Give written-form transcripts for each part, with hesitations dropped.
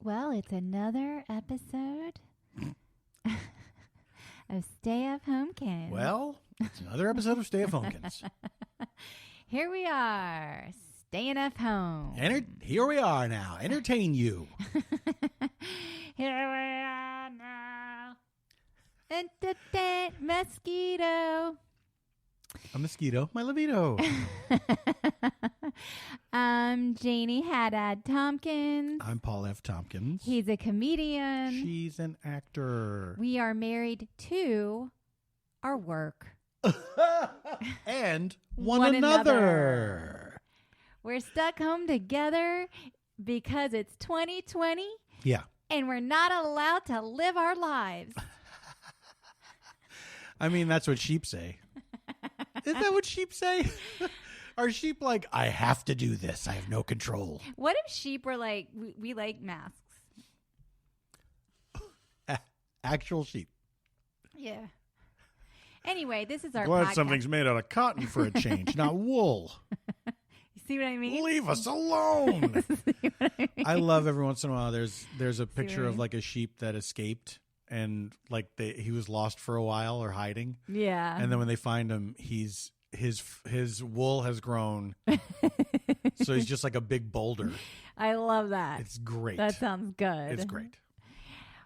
Well, it's another episode of Stay-F-Homekins. Well, it's another episode of Stay-F-Homekins. Here we are, staying at home. Here we are now. Entertain you. Here we are now. Entertain mosquito. A mosquito, my libido. I'm Janie Haddad Tompkins. I'm Paul F. Tompkins. He's a comedian. She's an actor. We are married to our work. And one another. We're stuck home together because it's 2020. Yeah. And we're not allowed to live our lives. I mean, that's what sheep say. Is that what sheep say? Are sheep like, I have to do this. I have no control. What if sheep were like, we like masks? Actual sheep. Yeah. Anyway, this is our Glad podcast. something's made out of cotton for a change, not wool. You see what I mean? Leave us alone. See what I mean? I love every once in a while. There's a picture of like a sheep that escaped and like he was lost for a while or hiding. Yeah. And then when they find him, his wool has grown. So he's just like a big boulder. I love that. It's great. That sounds good. It's great.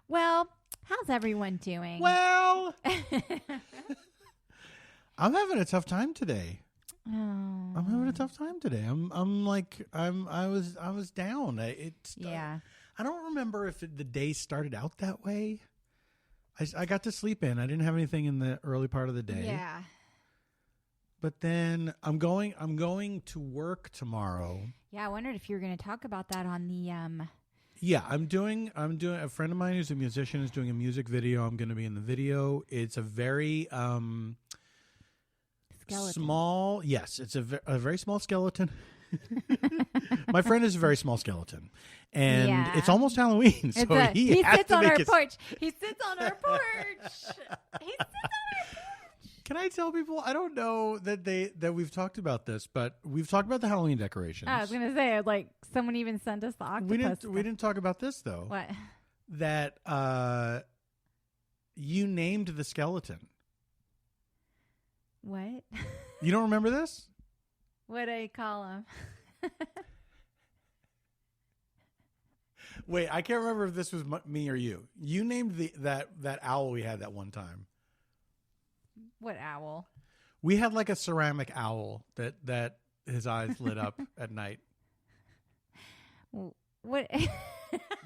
Well, how's everyone doing? Well, I'm having a tough time today. Oh. I'm having a tough time today. I was down. Yeah. I don't remember if the day started out that way. I got to sleep in. I didn't have anything in the early part of the day. Yeah. But then I'm going to work tomorrow. Yeah, I wondered if you were going to talk about that on the Yeah, I'm doing a friend of mine who's a musician is doing a music video. I'm going to be in the video. It's a very skeleton. Small. Yes, it's a very small skeleton. My friend is a very small skeleton, and it's almost Halloween, so he sits on our porch. He sits on our porch. Can I tell people? I don't know that we've talked about this, but we've talked about the Halloween decorations. I was gonna say, like, someone even sent us the octopus. We didn't talk about this though. What? That you named the skeleton. What? You don't remember this? What do I call him? Wait, I can't remember if this was me or you. You named that owl we had that one time. What owl? We had like a ceramic owl that his eyes lit up at night. What?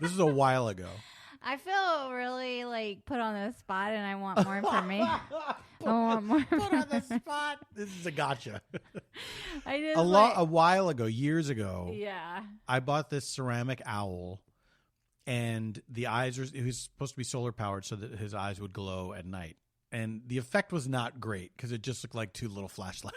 This is a while ago. I feel really like put on the spot, and I want more information. I want more. Put on the spot. This is a gotcha. I just a while ago, years ago. Yeah. I bought this ceramic owl, and the eyes it was supposed to be solar powered so that his eyes would glow at night. And the effect was not great because it just looked like two little flashlights.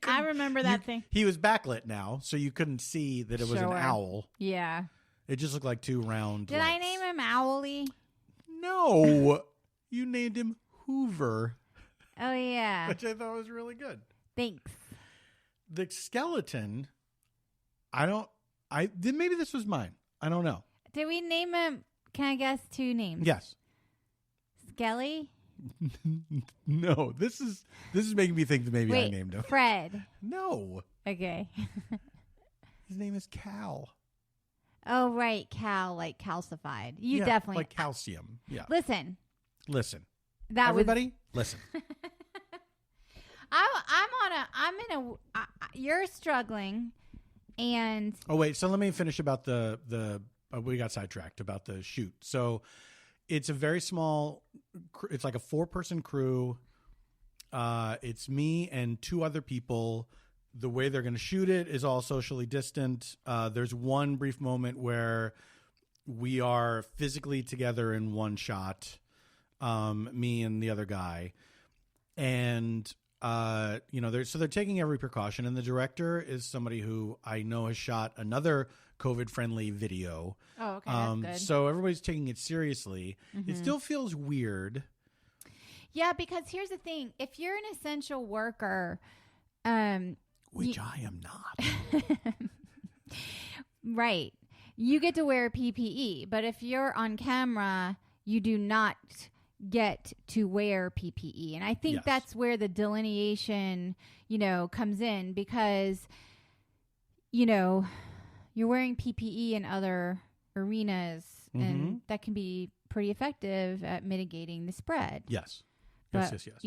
I remember that thing. He was backlit now, so you couldn't see that it was an owl. Yeah. It just looked like two round Did lights. I name him Owly? No. You named him Hoover. Oh, yeah. Which I thought was really good. Thanks. The skeleton, maybe this was mine. I don't know. Did we name him? Can I guess two names? Yes. Skelly? No, this is making me think that maybe I named him. Fred. No. Okay. His name is Cal. Oh, right. Cal, like calcified. You definitely. Like calcium. Yeah. Listen. Everybody, listen. You're struggling, and. Oh, wait. So let me finish about we got sidetracked about the shoot. So it's a very small, it's like a 4-person crew. It's me and 2 other people. The way they're going to shoot it is all socially distant. There's one brief moment where we are physically together in one shot, me and the other guy. And, they're taking every precaution. And the director is somebody who I know has shot another COVID-friendly video. Oh, okay, that's good. So everybody's taking it seriously. Mm-hmm. It still feels weird. Yeah, because here's the thing. If you're an essential worker... Which I am not. Right. you get to wear PPE, but if you're on camera, you do not get to wear PPE. And I think that's where the delineation, comes in, because, you're wearing PPE in other arenas, and that can be pretty effective at mitigating the spread. Yes. But, yes.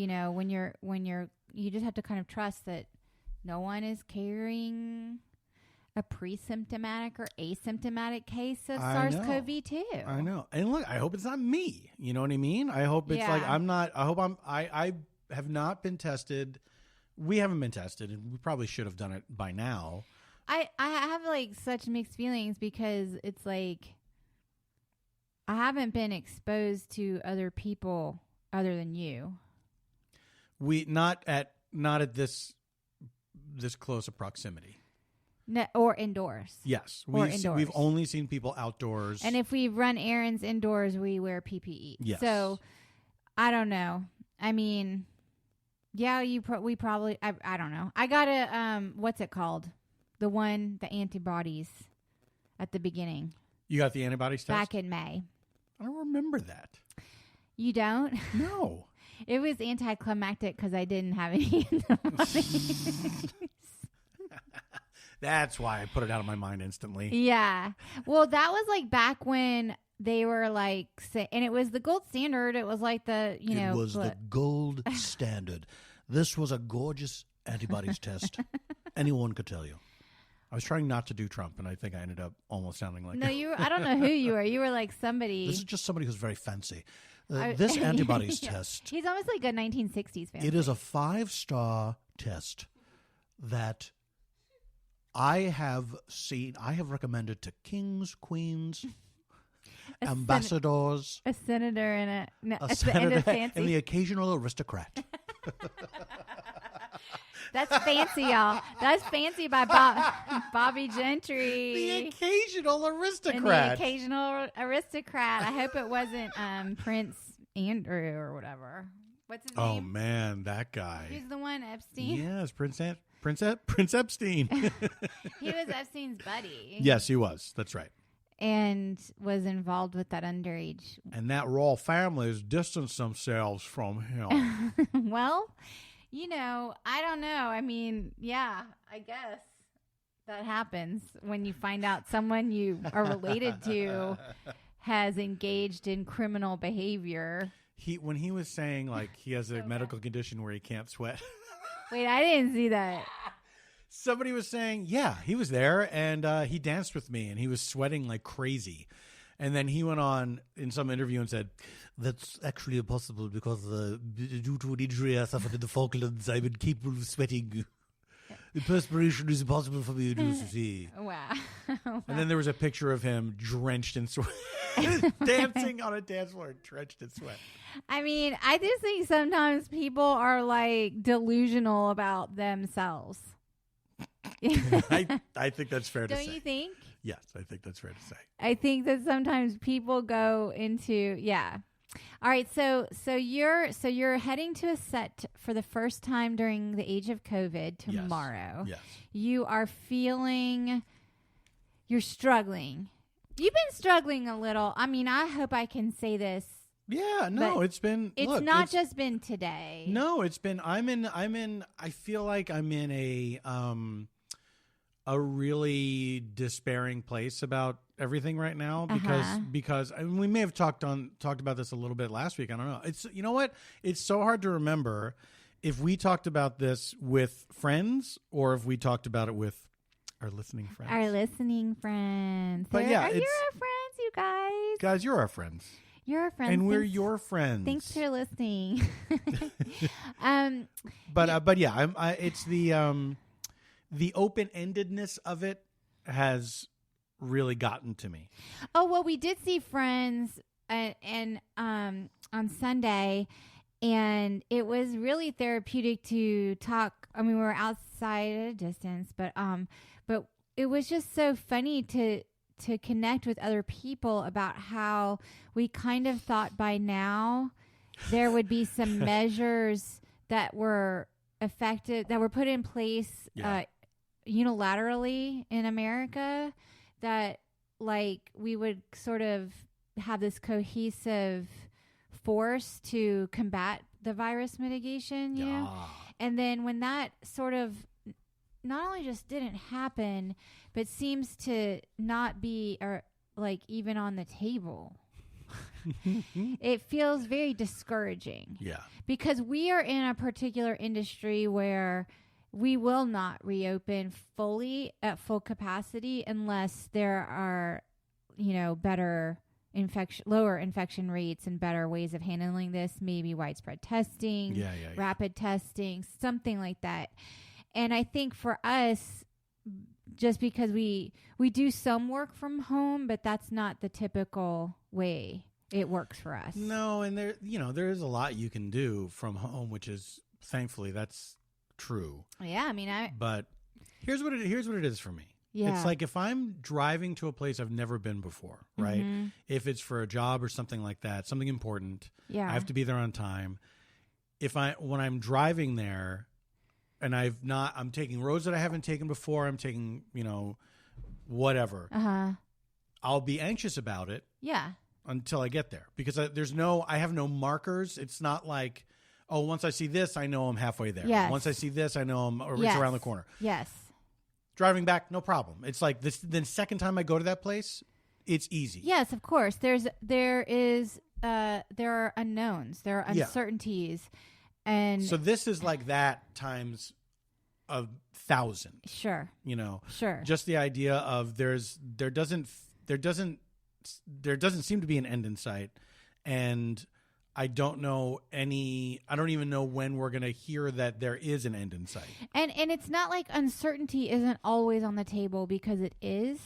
when you just have to kind of trust that no one is carrying a pre-symptomatic or asymptomatic case of SARS-CoV-2. I know. And look, I hope it's not me. You know what I mean? I hope it's like I have not been tested. We haven't been tested, and we probably should have done it by now. I have like such mixed feelings, because it's like I haven't been exposed to other people other than you. We not at this close a proximity. No, or indoors. Yes. We've only seen people outdoors. And if we run errands indoors, we wear PPE. Yes. So, I don't know. I mean, yeah, we probably, I don't know. I got a, what's it called? The antibodies at the beginning. You got the antibodies test? Back in May. I don't remember that. You don't? No. It was anticlimactic because I didn't have any antibodies. That's why I put it out of my mind instantly. Yeah. Well, that was like back when they were like, and it was the gold standard. It was like the gold standard. This was a gorgeous antibodies test. Anyone could tell you. I was trying not to do Trump, and I think I ended up almost sounding like... No, I don't know who you were. You were like somebody... This is just somebody who's very fancy. This antibodies test... He's almost like a 1960s fan. It is a 5-star test that I have recommended to kings, queens, ambassadors... A senator and a senator and the occasional aristocrat. That's fancy, y'all. That's fancy by Bobby Gentry. The occasional aristocrat. And the occasional aristocrat. I hope it wasn't Prince Andrew or whatever. What's his name? Oh, man, that guy. Who's the one, Epstein? Yes, Prince Epstein. He was Epstein's buddy. Yes, he was. That's right. And was involved with that underage. And that royal family has distanced themselves from him. Well... I don't know. I mean, yeah, I guess that happens when you find out someone you are related to has engaged in criminal behavior. When he was saying like he has a medical condition where he can't sweat. Wait, I didn't see that. Somebody was saying, yeah, he was there and he danced with me and he was sweating like crazy. And then he went on in some interview and said, that's actually impossible because due to an injury I suffered in the Falklands, I'm incapable of sweating. The perspiration is impossible for me to see. Wow. And then there was a picture of him drenched in sweat, dancing on a dance floor, drenched in sweat. I mean, I just think sometimes people are like delusional about themselves. I think that's fair to say. Don't you think? Yes, I think that's fair to say. I think that sometimes people go into All right, so you're heading to a set for the first time during the age of COVID tomorrow. Yes. You are you're struggling. You've been struggling a little. I mean, I hope I can say this. Yeah, no, it's not just been today. No, it's been I feel like I'm in a really despairing place about everything right now because I mean, we may have talked about this a little bit last week. I don't know. It's you know what? It's so hard to remember if we talked about this with friends or if we talked about it with our listening friends. Our listening friends. But yeah, you're our friends, you guys. Guys, you're our friends. You're our friends. And we're your friends. Thanks for listening. But yeah, it's the open-endedness of it has really gotten to me. Oh, well, we did see friends and on Sunday, and it was really therapeutic to talk. I mean, we were outside at a distance, but it was just so funny to connect with other people about how we kind of thought by now there would be some measures that were effective, that were put in place unilaterally in America that like we would sort of have this cohesive force to combat the virus mitigation, you know? And then when that sort of not only just didn't happen, but seems to not be or like even on the table. It feels very discouraging. Yeah. Because we are in a particular industry where we will not reopen fully at full capacity unless there are, you know, lower infection rates and better ways of handling this, maybe widespread testing, rapid testing, something like that. And I think for us, just because we do some work from home, but that's not the typical way it works for us. No, and there is a lot you can do from home, which is thankfully that's true. Yeah, I mean, but here's what it is for me. Yeah. It's like if I'm driving to a place I've never been before, right? Mm-hmm. If it's for a job or something like that, something important, I have to be there on time. When I'm driving there and I'm taking roads that I haven't taken before, I'm taking, you know, whatever. I'll be anxious about it. Yeah. Until I get there, because I have no markers. It's not like, oh, once I see this, I know I'm halfway there. Yes. Once I see this, I know it's around the corner. Yes. Driving back, no problem. It's like this. The second time I go to that place, it's easy. Yes, of course. There are unknowns. There are uncertainties, and so this is like that times 1,000. Sure. You know. Sure. Just the idea of there doesn't seem to be an end in sight, and I don't even know when we're going to hear that there is an end in sight. And it's not like uncertainty isn't always on the table, because it is.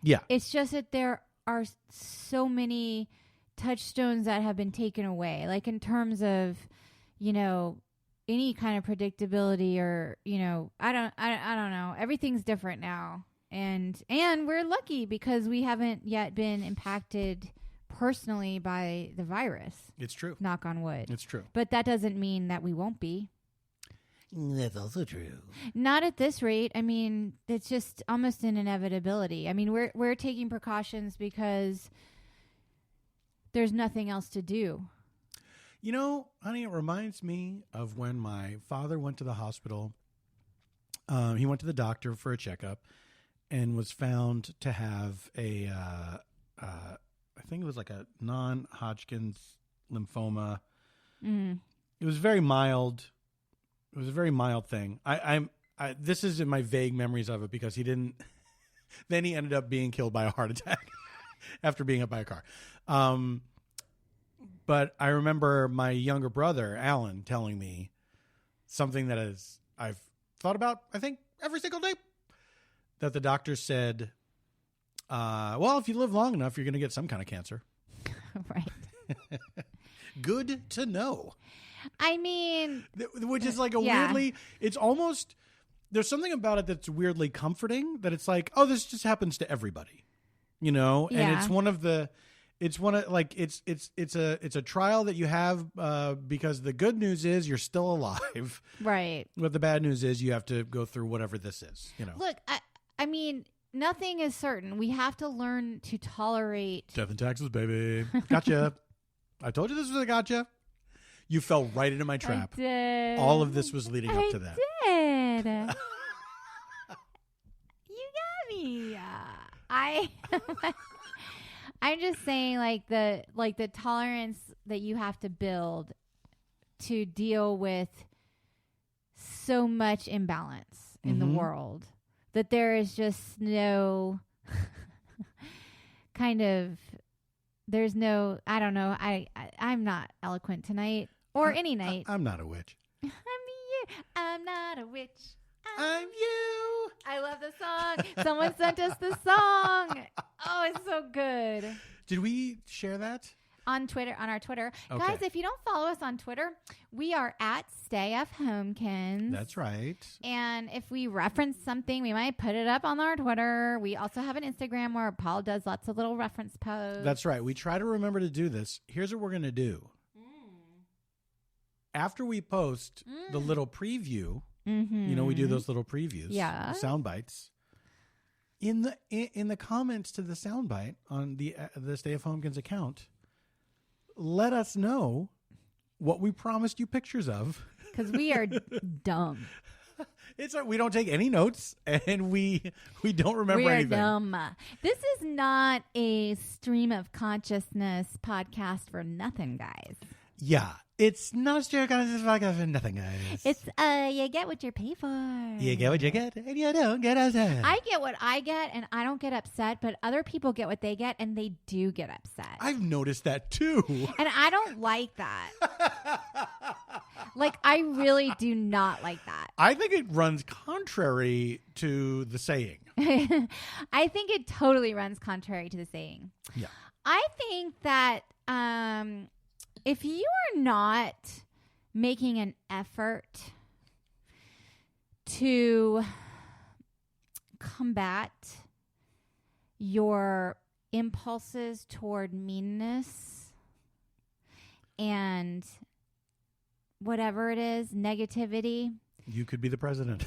Yeah. It's just that there are so many touchstones that have been taken away, like in terms of, you know, any kind of predictability or, you know, I don't know. Everything's different now. And we're lucky because we haven't yet been impacted personally by the virus. It's true. Knock on wood. It's true. But that doesn't mean that we won't be. That's also true. Not at this rate. I mean, it's just almost an inevitability. I mean, we're taking precautions because there's nothing else to do. You know, honey, it reminds me of when my father went to the hospital. He went to the doctor for a checkup and was found to have I think it was like a non-Hodgkin's lymphoma. Mm-hmm. It was very mild. It was a very mild thing. This is in my vague memories of it because he didn't. Then he ended up being killed by a heart attack after being hit by a car. But I remember my younger brother, Alan, telling me something that I've thought about, I think, every single day. That the doctor said, well, if you live long enough, you're going to get some kind of cancer. Right. Good to know. I mean, which is like weirdly, it's almost, there's something about it that's weirdly comforting, that it's like, oh, this just happens to everybody, you know? Yeah. And it's a trial that you have because the good news is you're still alive. Right. But the bad news is you have to go through whatever this is, you know? Look, I mean, nothing is certain. We have to learn to tolerate death and taxes, baby. Gotcha. I told you this was a gotcha. You fell right into my trap. I did. All of this was leading up to that. I did. You got me. I'm just saying, like the tolerance that you have to build to deal with so much imbalance in the world, that there is just no there's no, I don't know. I'm not eloquent tonight or any night. I'm not a witch. I'm not a witch. I'm you. I love the song. Someone sent us the song. Oh, it's so good. Did we share that? On Twitter, on our Twitter. Okay. Guys, if you don't follow us on Twitter, we are at stayfhomekins. That's right. And if we reference something, we might put it up on our Twitter. We also have an Instagram where Paul does lots of little reference posts. That's right. We try to remember to do this. Here's what we're going to do. After we post the little preview, you know, we do those little previews, sound bites. in the comments to the soundbite on the stayfhomekins account, let us know what we promised you pictures of. Because we are dumb. We don't take any notes, and we don't remember anything. We are dumb. This is not a stream of consciousness podcast for nothing, guys. Yeah, it's not a stream of consciousness podcast for nothing, guys. It's you get what you pay for. You get what you get, and you don't get upset. I get what I get, and I don't get upset. But other people get what they get, and they do get upset. I've noticed that too, and I don't like that. Like, I really do not like that. I think it runs contrary to the saying. I think it totally runs contrary to the saying. Yeah. I think that if you are not making an effort to combat your impulses toward meanness and whatever it is, negativity. You could be the president.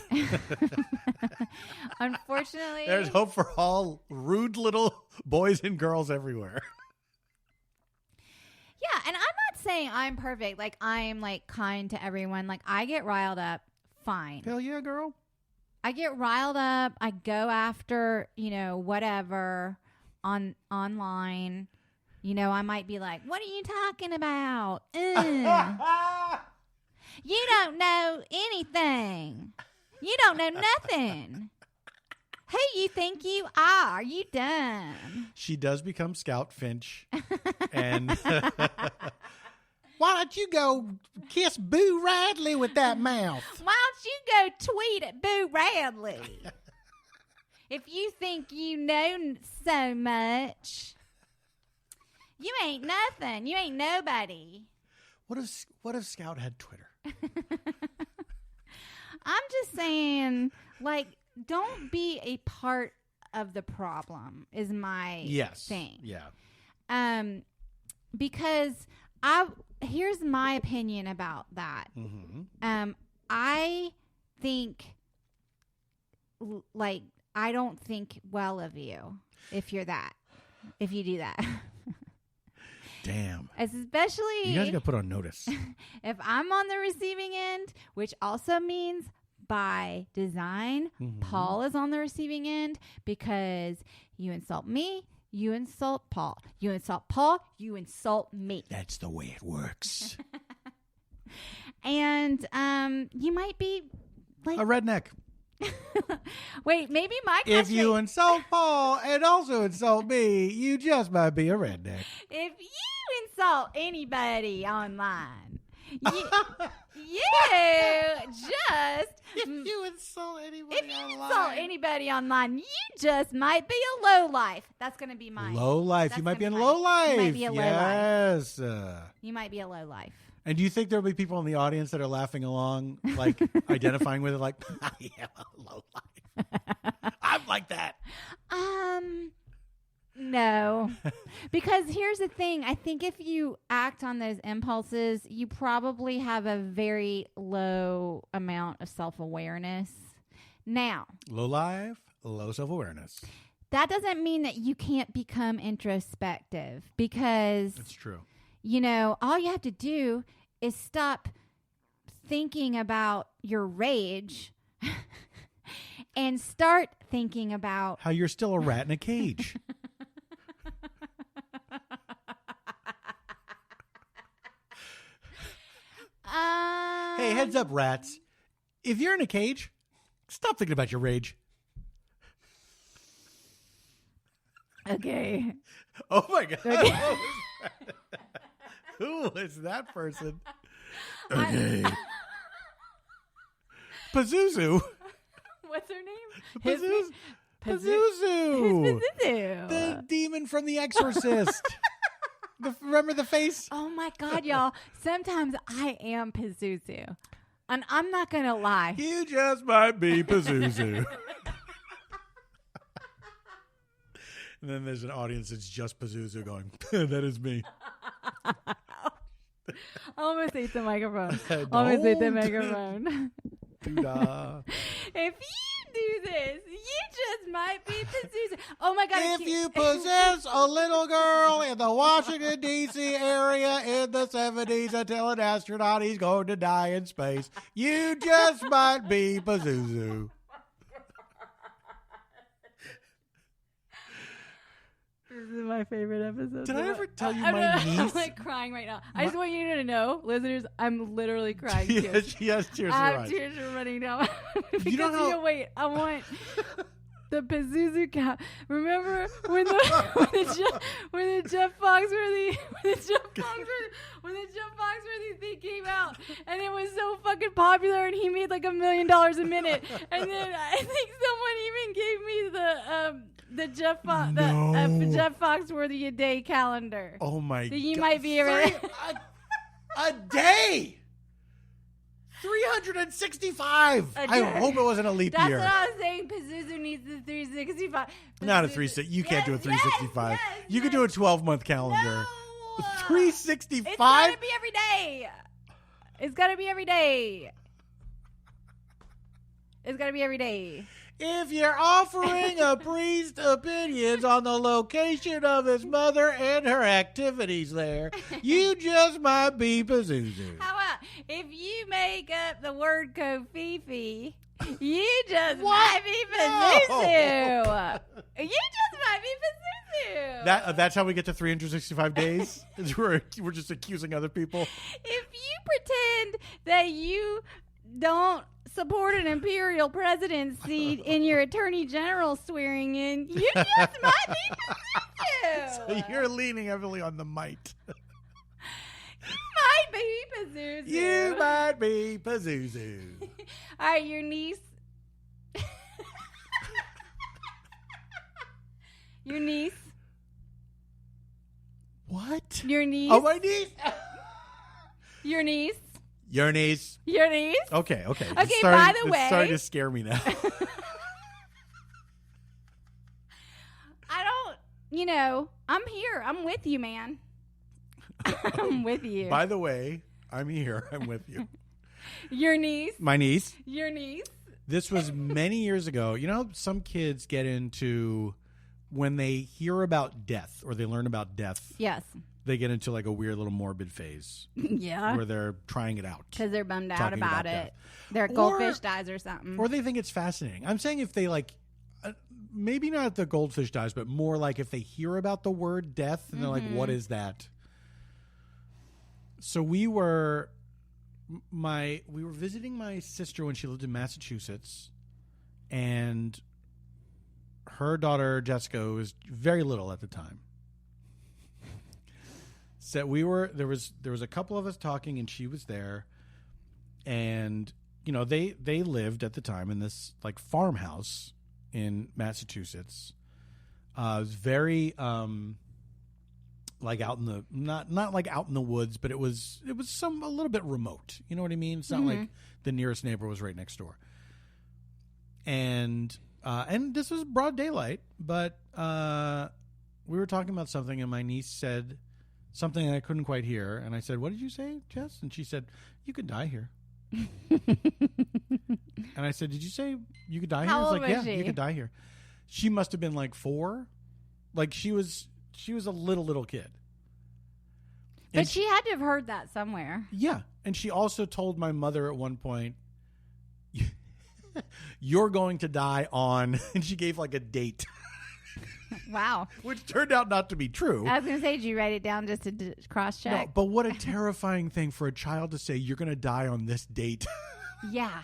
Unfortunately. There's hope for all rude little boys and girls everywhere. Yeah, and I'm not saying I'm perfect. Like, I'm, like, kind to everyone. Like, I get riled up. Fine. Hell yeah, girl. I get riled up. I go after, whatever online. I might be like, what are you talking about? You don't know anything. You don't know nothing. Who you think you are? You dumb. She does become Scout Finch. And why don't you go kiss Boo Radley with that mouth? Why don't you go tweet at Boo Radley? If you think you know so much, you ain't nothing. You ain't nobody. What if Scout had Twitter? I'm just saying, like, don't be a part of the problem is my thing. Yeah. Because here's my opinion about that. Mm-hmm. I think, like, I don't think well of you if you do that. Damn. Especially, you guys got put on notice. If I'm on the receiving end, which also means by design, Paul is on the receiving end, because you insult me, you insult Paul. You insult Paul, you insult me. That's the way it works. And you might be like a redneck. Wait, maybe my If you insult Paul and also insult me, you just might be a redneck. If you insult anybody online, you insult anybody online, you just might be a lowlife. That's going to be mine. Low life. You might be in low life. You might be a low life. Yes. You might be a low life. And do you think there'll be people in the audience that are laughing along, like identifying with it, like, yeah, low life. I'm like that. No. Because here's the thing. I think if you act on those impulses, you probably have a very low amount of self-awareness. Now. Low life, low self-awareness. That doesn't mean that you can't become introspective, because that's true. All you have to do is stop thinking about your rage and start thinking about how you're still a rat in a cage. Hey, heads up, rats. If you're in a cage, stop thinking about your rage. Okay. Oh, my God. Okay. Who is that person? Okay. Pazuzu. What's her name? Pazuzu. Pazuzu. The demon from The Exorcist. Remember the face? Oh, my God, y'all. Sometimes I am Pazuzu. And I'm not going to lie. You just might be Pazuzu. And then there's an audience that's just Pazuzu going, that is me. Almost ate the microphone. If you do this. You just might be Pazuzu. Oh my God. If you possess a little girl in the Washington, D.C. area in the 70s and tell an astronaut he's going to die in space, you just might be Pazuzu. This is my favorite episode. Did I ever tell you I'm niece? I'm like crying right now. I just want you to know, listeners, I'm literally crying. Yes, she has tears in her I have eyes. tears are running down. Because You know how- wait, I want the Pazuzu cow. Remember when the Jeff Foxworthy thing came out and it was so fucking popular and he made like $1 million a minute, and then I think someone even gave me the Jeff Foxworthy a day calendar. Oh my God. So you might be a day. 365. I hope it wasn't a leap That's year. what I was saying. Pazuzu needs the 365. Not a 360. You can't do a 365. Yes, You could do a 12-month calendar. No. 365. It's gotta be every day. It's gotta be every day. It's gotta be every day. If you're offering a priest opinions on the location of his mother and her activities there, you just might be Pazuzu. How about if you make up the word Kofifi, you just What? might be Pazuzu. No. You just might be Pazuzu. That's how we get to 365 days? Is we're just accusing other people? If you pretend that you don't support an imperial presidency in your attorney general swearing in, you just might be Pazuzu. So you're leaning heavily on the might. Might be Pazuzu. You might be Pazuzu. All right, your niece. Your niece. What? Your niece. Oh, my niece? Your niece. Your niece. Your niece. Okay. Okay, It's by the it's way- starting to scare me now. I don't, I'm here. I'm with you, man. I'm with you. By the way, I'm here. I'm with you. Your niece. My niece. Your niece. This was many years ago. You know, some kids get into when they hear about death or they learn about death, Yes. they get into like a weird little morbid phase Yeah. where they're trying it out. Because they're bummed out Talking about about it. Their goldfish dies or something. Or they think it's fascinating. I'm saying if they like, maybe not the goldfish dies, but more like if they hear about the word death and they're like, what is that? So we were visiting my sister when she lived in Massachusetts, and her daughter Jessica was very little at the time. So there was a couple of us talking, and she was there, and they lived at the time in this like farmhouse in Massachusetts. It was very like out in the not like out in the woods, but it was a little bit remote. You know what I mean? It's not like the nearest neighbor was right next door. And this was broad daylight, but we were talking about something, and my niece said something I couldn't quite hear, and I said, "What did you say, Jess?" And she said, "You could die here." And I said, "Did you say you could die here?" I was like, "Yeah, you could die here." She must have been like 4. Like she was a little kid. But she had to have heard that somewhere. Yeah. And she also told my mother at one point, "You're going to die on," and she gave like a date. Wow. Which turned out not to be true. I was going to say, did you write it down just to cross-check? No, but what a terrifying thing for a child to say, "You're going to die on this date." Yeah.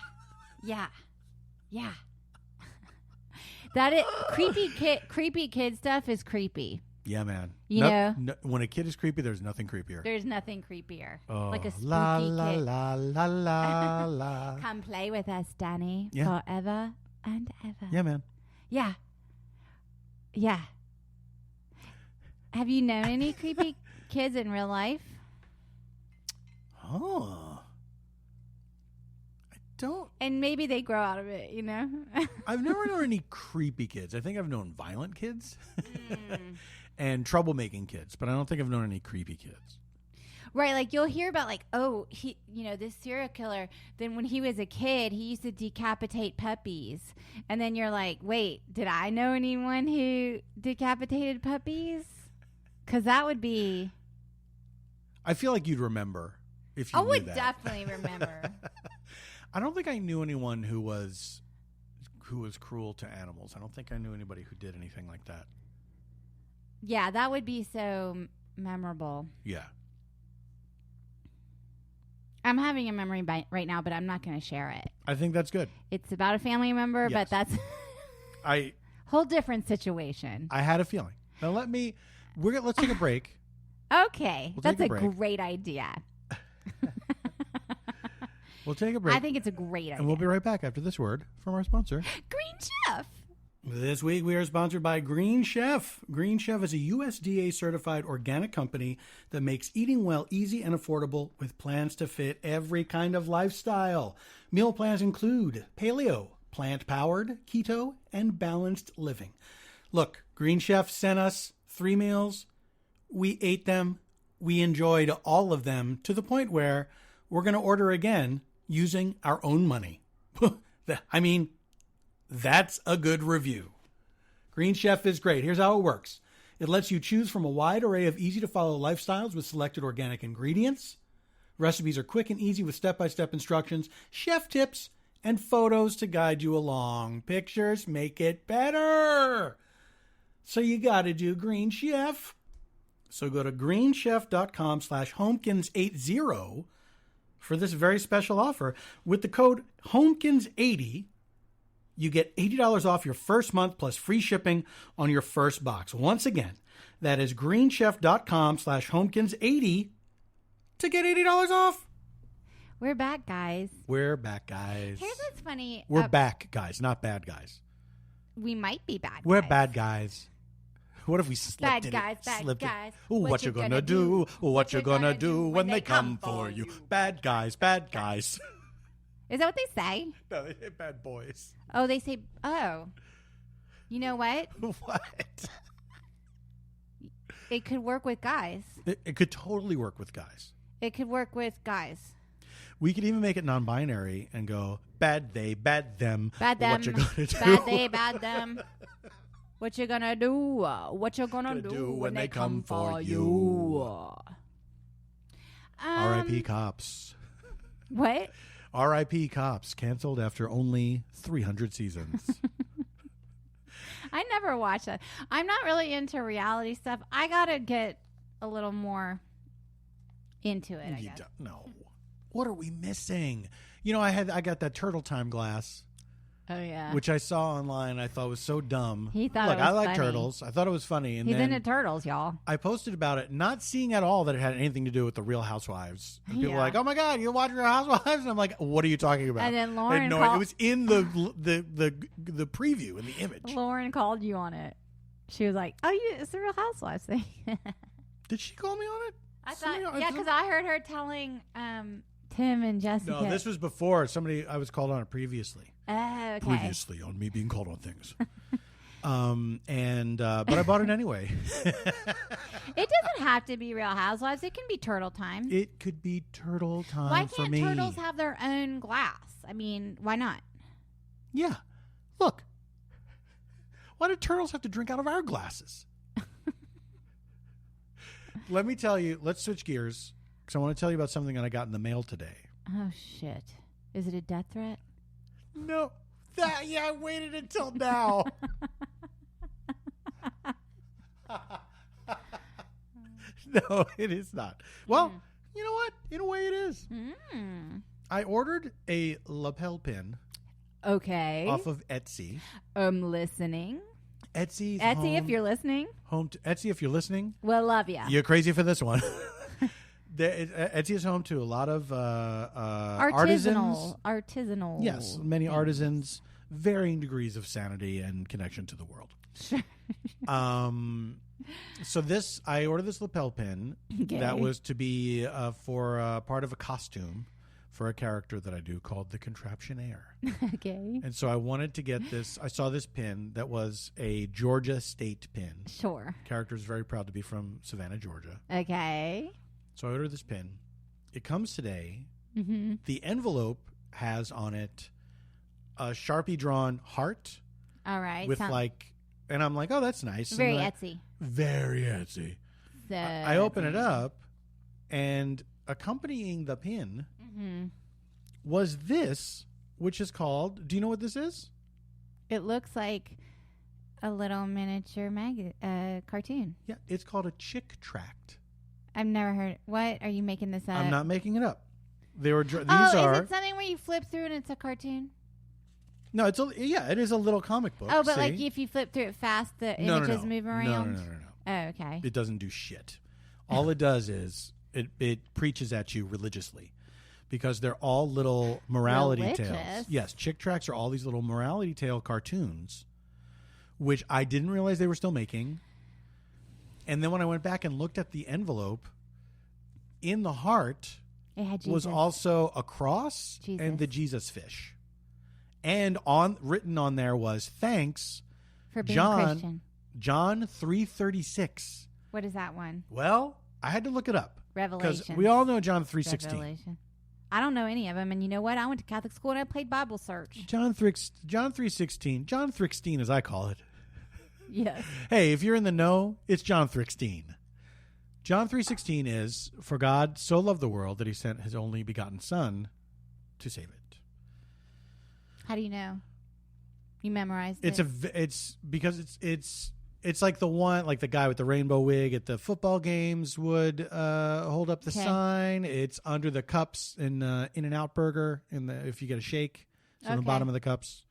That is creepy kid stuff is creepy. Yeah, man. You know? When a kid is creepy, there's nothing creepier. There's nothing creepier. Oh, Like a spooky la, kid. la, la, la, la. Come play with us, Danny. Yeah. Forever and ever. Yeah, man. Yeah. Have you known any creepy kids in real life? Oh. I don't. And maybe they grow out of it, I've never known any creepy kids. I think I've known violent kids and troublemaking kids, but I don't think I've known any creepy kids. Right, like you'll hear about like, oh, this serial killer, then when he was a kid, he used to decapitate puppies. And then you're like, wait, did I know anyone who decapitated puppies? Because that would be... I feel like you'd remember if you I knew would that. definitely remember. I don't think I knew anyone who was cruel to animals. I don't think I knew anybody who did anything like that. Yeah, that would be so memorable. Yeah. I'm having a memory right now, but I'm not going to share it. I think that's good. It's about a family member, Yes. but that's I whole different situation. I had a feeling. Now let's take a break. Okay, We'll that's take a a break. great idea. We'll take a break. I think it's a great idea. And we'll be right back after this word from our sponsor, Green Chef. This week we are sponsored by Green Chef. Green Chef is a USDA certified organic company that makes eating well easy and affordable with plans to fit every kind of lifestyle. Meal plans include paleo, plant-powered, keto, and balanced living. Look, Green Chef sent us 3 meals. We ate them. We enjoyed all of them to the point where we're going to order again using our own money. I mean, that's a good review. Green Chef is great. Here's how it works. It lets you choose from a wide array of easy-to-follow lifestyles with selected organic ingredients. Recipes are quick and easy with step-by-step instructions, chef tips, and photos to guide you along. Pictures make it better. So you got to do Green Chef. So go to greenchef.com/homekins80 for this very special offer. With the code HOMEKINS80, you get $80 off your first month plus free shipping on your first box. Once again, that is greenchef.com/homekins80 to get $80 off. We're back, guys. We're back, guys. Here's what's funny. We're back, guys, not bad guys. We might be bad We're guys. bad guys. What if we slipped Bad in guys, it? bad Slipped guys. It? Ooh, what you gonna do? What you gonna do when they come for you? Bad guys, bad guys. Is that what they say? No, they say bad boys. Oh, they say, oh. You know what? What? It could work with guys. It could totally work with guys. It could work with guys. We could even make it non-binary and go bad they, bad them. Bad them. What you gonna do? Bad they, bad them. What you gonna do? What you gonna do when they come for you? R.I.P. Cops. What? R.I.P. Cops, canceled after only 300 seasons. I never watched that. I'm not really into reality stuff. I gotta get a little more into it, I guess. No. What are we missing? You know, I got that Turtle Time glass. Oh, yeah. Which I saw online. I thought was so dumb. He thought Look, it was I like funny. turtles. I thought it was funny. And He's then into turtles, y'all. I posted about it, not seeing at all that it had anything to do with the Real Housewives. And people were Yeah. like, "Oh my God, you watch Real Housewives?" And I'm like, "What are you talking about?" And then I Lauren had no called- idea. It was in the preview in the image. Lauren called you on it. She was like, "Oh, it's the Real Housewives thing." Did she call me on it? I thought, yeah, because I heard her telling Tim and Jessica. No, this was before somebody. I was called on it previously. Oh, okay. Previously on me being called on things. But I bought it anyway. It doesn't have to be Real Housewives. It can be Turtle Time. It could be Turtle Time Why for can't me. turtles have their own glass? I mean, why not? Yeah. Look. Why do turtles have to drink out of our glasses? Let me tell you. Let's switch gears because I want to tell you about something that I got in the mail today. Oh, shit. Is it a death threat? No. I waited until now. No, it is not. Well, you know what? In a way, it is. I ordered a lapel pin Okay. off of Etsy. I'm listening. Etsy, If you're listening, Etsy, if you're listening, we'll love you. you're crazy for this one. Etsy is home to a lot of artisans. Artisanal. Yes, many things. artisans, varying degrees of sanity and connection to the world. So I ordered this lapel pin Okay. that was to be for part of a costume for a character that I do called the Contraptionaire. Okay. And so I wanted to get this. I saw this pin that was a Georgia State pin. Sure. Character is very proud to be from Savannah, Georgia. Okay. So I ordered this pin. It comes today. Mm-hmm. The envelope has on it a Sharpie drawn heart. All right. With and I'm like, oh, that's nice. Very Etsy. Very Etsy. So I open it up, and accompanying the pin was this, which is called, do you know what this is? It looks like a little miniature cartoon. Yeah, it's called a chick tract. I've never heard. What? Are you making this up? I'm not making it up. These are. Is it something where you flip through and it's a cartoon? No, it is a little comic book. Oh, but like if you flip through it fast, the images move around? No. Oh, okay. It doesn't do shit. All it does is it preaches at you religiously, because they're all little morality tales. Yes, chick tracts are all these little morality tale cartoons, which I didn't realize they were still making. And then when I went back and looked at the envelope, in the heart was also a cross and the Jesus fish. And written on there was, thanks, for being Christian. John 3:36. What is that one? Well, I had to look it up. Revelation. Because we all know John 3:16. I don't know any of them. And you know what? I went to Catholic school and I played Bible search. John 3:16. John Thrixteen, as I call it. Yes. Hey, if you're in the know, it's John Thrixteen. John 3:16 is, for God so loved the world that he sent his only begotten Son to save it. How do you know? You memorized it? It's because it's like the one, like the guy with the rainbow wig at the football games would hold up the sign. It's under the cups in In-N-Out Burger if you get a shake. It's on the bottom of the cups.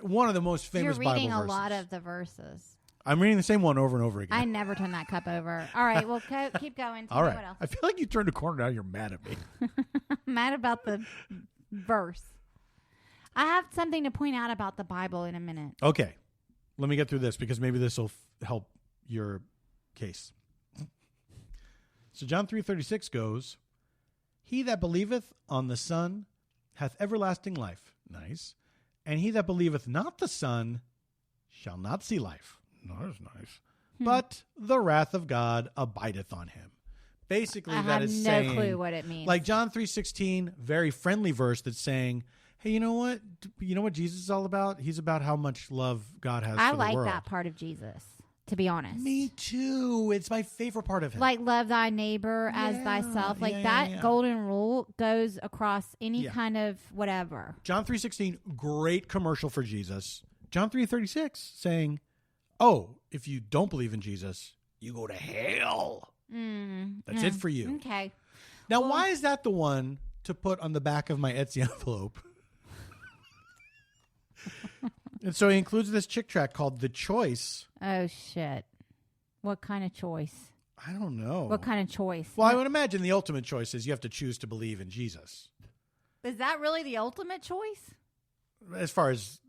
One of the most famous Bible verses. You're reading a lot of the verses. I'm reading the same one over and over again. I never turn that cup over. All right, well, keep going. All right. What else? I feel like you turned a corner now. You're mad at me. Mad about the verse. I have something to point out about the Bible in a minute. Okay. Let me get through this because maybe this will help your case. So John 3:36 goes, he that believeth on the Son hath everlasting life. Nice. And he that believeth not the Son shall not see life. No, that's nice. But the wrath of God abideth on him. Basically, that is saying... I have no clue what it means. Like John 3:16, very friendly verse that's saying... Hey, you know what? You know what Jesus is all about? He's about how much love God has for the world. I like that part of Jesus, to be honest. Me too. It's my favorite part of him. Like love thy neighbor as thyself. Like that golden rule goes across any kind of whatever. John 3:16, great commercial for Jesus. John 3:36 saying, oh, if you don't believe in Jesus, you go to hell. That's it for you. Okay. Now, why is that the one to put on the back of my Etsy envelope? And so he includes this chick tract called The Choice. Oh, shit. What kind of choice? I don't know. What kind of choice? Well, I would imagine the ultimate choice is you have to choose to believe in Jesus. Is that really the ultimate choice? As far as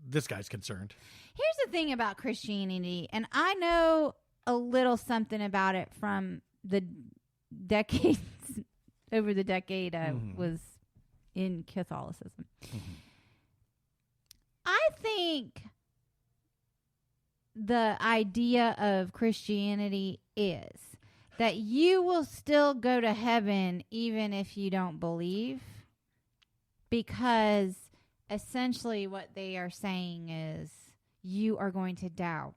this guy's concerned. Here's the thing about Christianity, and I know a little something about it from the decades, over the decade I was in Catholicism. I think the idea of Christianity is that you will still go to heaven even if you don't believe, because essentially what they are saying is you are going to doubt.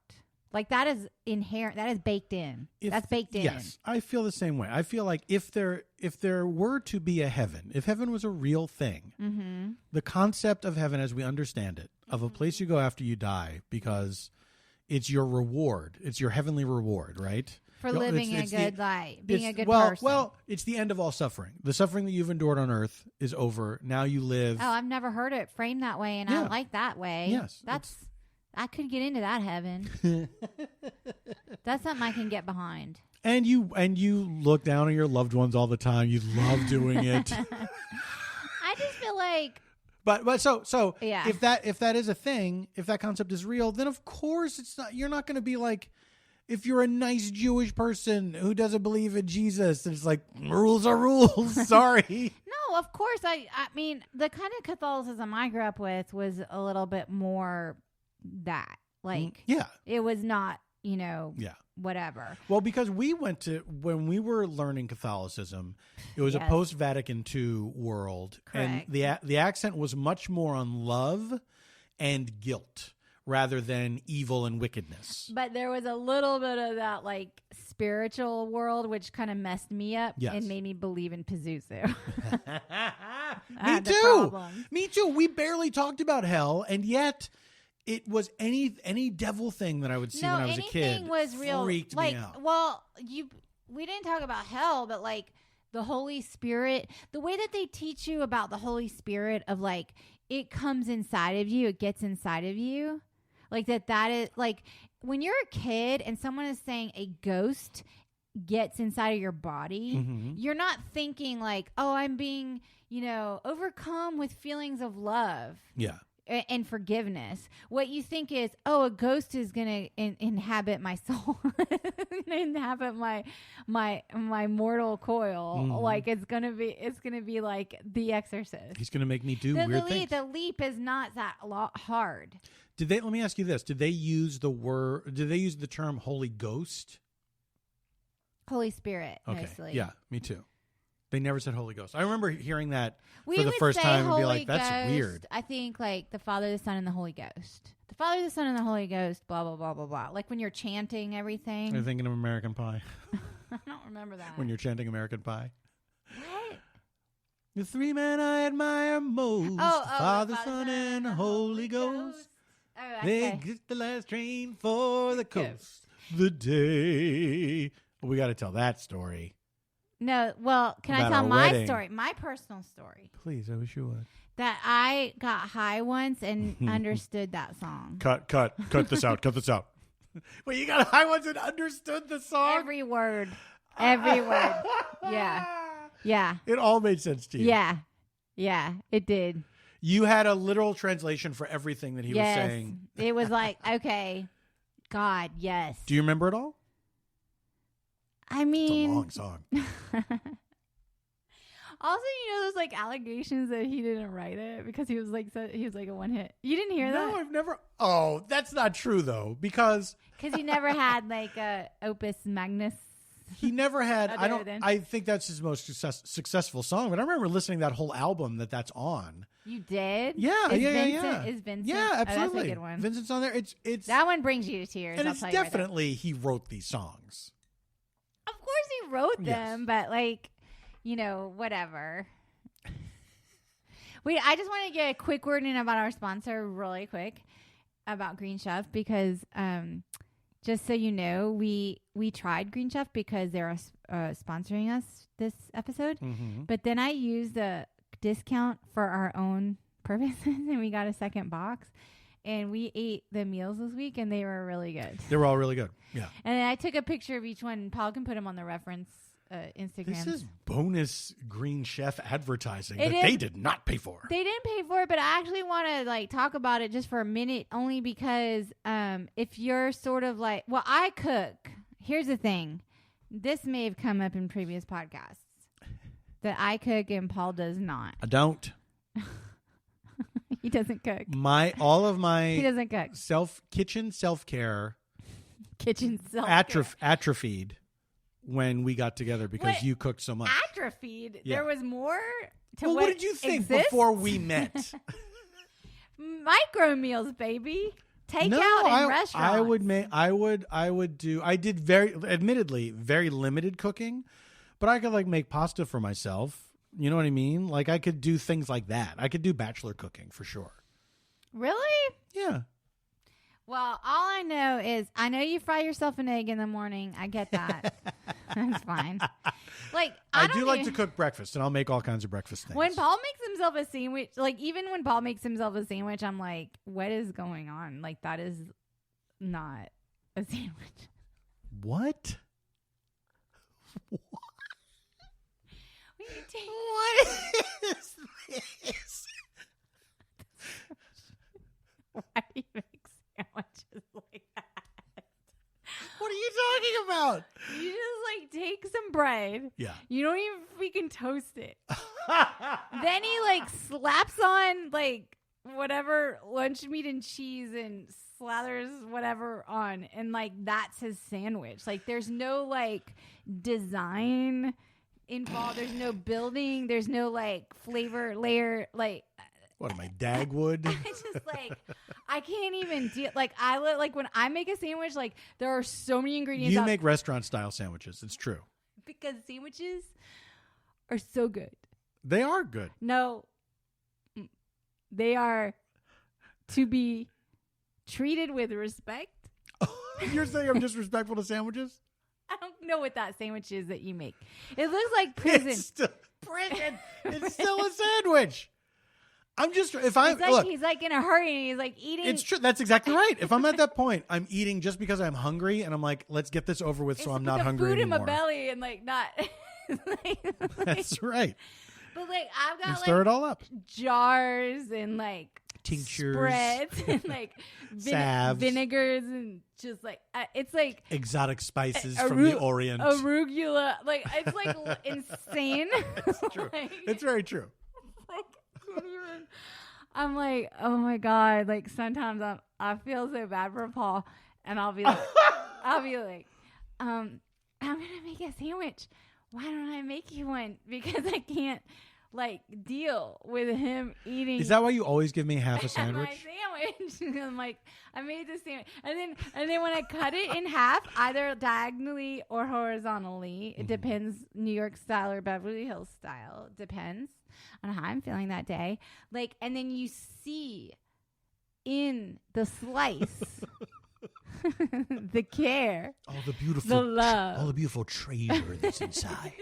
Like that is inherent. That is baked in. That's baked in. Yes, I feel the same way. I feel like if there were to be a heaven, if heaven was a real thing, the concept of heaven as we understand it, of a place you go after you die because it's your reward, it's your heavenly reward, right? For living a good life, being a good person. Well, it's the end of all suffering. The suffering that you've endured on earth is over. Now you live. Oh, I've never heard it framed that way, and I like that way. Yes, I could get into that heaven. That's something I can get behind. And you look down on your loved ones all the time. You love doing it. I just feel like. But so yeah. If that is a thing, if that concept is real, then of course it's not. You're not going to be like, if you're a nice Jewish person who doesn't believe in Jesus, it's like rules are rules. Sorry. No, of course. I mean, the kind of Catholicism I grew up with was a little bit more. That like yeah, it was not, whatever. Well, because when we were learning Catholicism, it was a post-Vatican II world. Correct. And the accent was much more on love and guilt rather than evil and wickedness. But there was a little bit of that like spiritual world, which kind of messed me up and made me believe in Pazuzu. Me too. Me too. We barely talked about hell, and yet it was any devil thing that I would see when I was a kid. Anything was real. Freaked me out. Well, we didn't talk about hell, but like the Holy Spirit, the way that they teach you about the Holy Spirit of like it comes inside of you, it gets inside of you, like that is like when you're a kid and someone is saying a ghost gets inside of your body, you're not thinking like, oh, I'm being, overcome with feelings of love. Yeah. And forgiveness. What you think is, oh, a ghost is gonna inhabit my soul, inhabit my mortal coil. Like it's gonna be like The Exorcist. He's gonna make me do weird things. The leap is not that hard. Let me ask you this: Did they use the term Holy Ghost? Holy Spirit, mostly. Yeah, me too. They never said Holy Ghost. I remember hearing that for the first time and be like, that's Ghost, weird. I think like the Father, the Son, and the Holy Ghost. The Father, the Son, and the Holy Ghost, blah, blah, blah, blah, blah. Like when you're chanting everything. You're thinking of American Pie. I don't remember that. When you're chanting American Pie. What? The three men I admire most. Father, Son, and Holy Ghost. Oh, okay. They get the last train for the coast. The day. We got to tell that story. No, well, can I tell my story? My personal story. Please, I wish you would. That I got high once and understood that song. Cut this out. Cut this out. Wait, you got high once and understood the song? Every word. Every word. Yeah. Yeah. It all made sense to you. Yeah. Yeah, it did. You had a literal translation for everything that he was saying. It was like, okay, God, yes. Do you remember it all? I mean, it's a long song. Also, those like allegations that he didn't write it because he was like a one hit. You didn't hear that? No, I've never. Oh, that's not true though, because he never had like a opus magnus. He never had. I think that's his most successful song. But I remember listening to that whole album that's on. You did? Yeah, yeah. Is Vincent? Yeah, absolutely. That's a good one. Vincent's on there. It's that one brings you to tears. And it's definitely he wrote these songs. Of course he wrote them, but like, whatever. Wait, I just want to get a quick word in about our sponsor really quick about Green Chef because just so you know, we tried Green Chef because they're sponsoring us this episode. But then I used the discount for our own purposes and we got a second box. And we ate the meals this week, and they were really good. They were all really good. Yeah. And then I took a picture of each one. And Paul can put them on the reference Instagram. This is bonus Green Chef advertising they did not pay for. They didn't pay for it, but I actually want to talk about it just for a minute, only because if you're sort of like, well, I cook. Here's the thing. This may have come up in previous podcasts that I cook and Paul does not. I don't. He doesn't cook. All of my he doesn't cook. Kitchen self-care atrophied when we got together because you cooked so much. Atrophied? Yeah. There was more to what did you think before we met? Micro meals, baby. Takeout in restaurants. I did very limited cooking, but I could make pasta for myself. You know what I mean? Like I could do things like that. I could do bachelor cooking for sure. Really? Yeah. Well, all I know is I know you fry yourself an egg in the morning. I get that. That's fine. I do like to cook breakfast, and I'll make all kinds of breakfast things. When Paul makes himself a sandwich, even when Paul makes himself a sandwich, I'm like, what is going on? That is not a sandwich. What? What is this? Why do you make sandwiches like that? What are you talking about? You just take some bread. Yeah. You don't even freaking toast it. Then he slaps on whatever lunch meat and cheese and slathers whatever on, and like that's his sandwich. Like there's no like design involved. There's no building. There's no like flavor layer. Like what am I, Dagwood? I just like I can't even deal. Like like when I make a sandwich, like there are so many ingredients. You make restaurant style sandwiches. It's true because sandwiches are so good. They are good. No, they are to be treated with respect. You're saying I'm disrespectful to sandwiches? I don't know what that sandwich is that you make. It looks like prison. It's still prison. It's still a sandwich. I'm just if I look. He's like in a hurry and he's like eating. It's true. That's exactly right. If I'm at that point, I'm eating just because I'm hungry, and I'm like, let's get this over with, so I'm not hungry food anymore. In my belly and like not. That's right. But like I've got like stir it all up. Jars and like tinctures, spreads and like vinegars and just like it's like exotic spices from the Orient, arugula. Like it's like insane. It's true. Like, it's very true. I'm like, oh my God. Like sometimes I feel so bad for Paul, and I'll be like, I'm gonna make a sandwich. Why don't I make you one? Because I can't like deal with him eating. Is that why you always give me half a sandwich? My sandwich. I'm like, I made the sandwich, and then when I cut it in half, either diagonally or horizontally, it depends. New York style or Beverly Hills style, depends on how I'm feeling that day. Like, and then you see in the slice the care, all the beautiful, the love, all the beautiful treasure that's inside.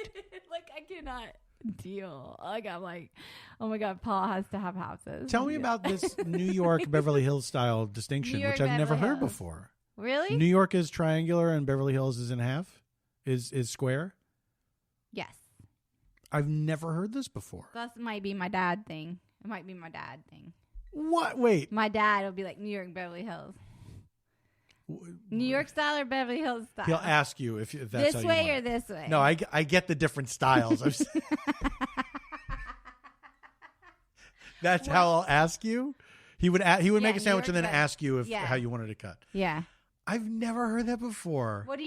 Like I cannot deal. Like I'm like, oh my God, Paul has to have houses. Tell me about this New York Beverly Hills style distinction, which I've never heard before. Really? New York is triangular and Beverly Hills is in half? Is square? Yes. I've never heard this before. That might be my dad thing. It might be my dad thing. What? Wait. My dad will be like New York, Beverly Hills. New York style or Beverly Hills style? He'll ask you if that's this how way you or want this way. No, I get the different styles. That's how I'll ask you. He would make a sandwich and then ask you how you wanted it cut. Yeah. I've never heard that before. What?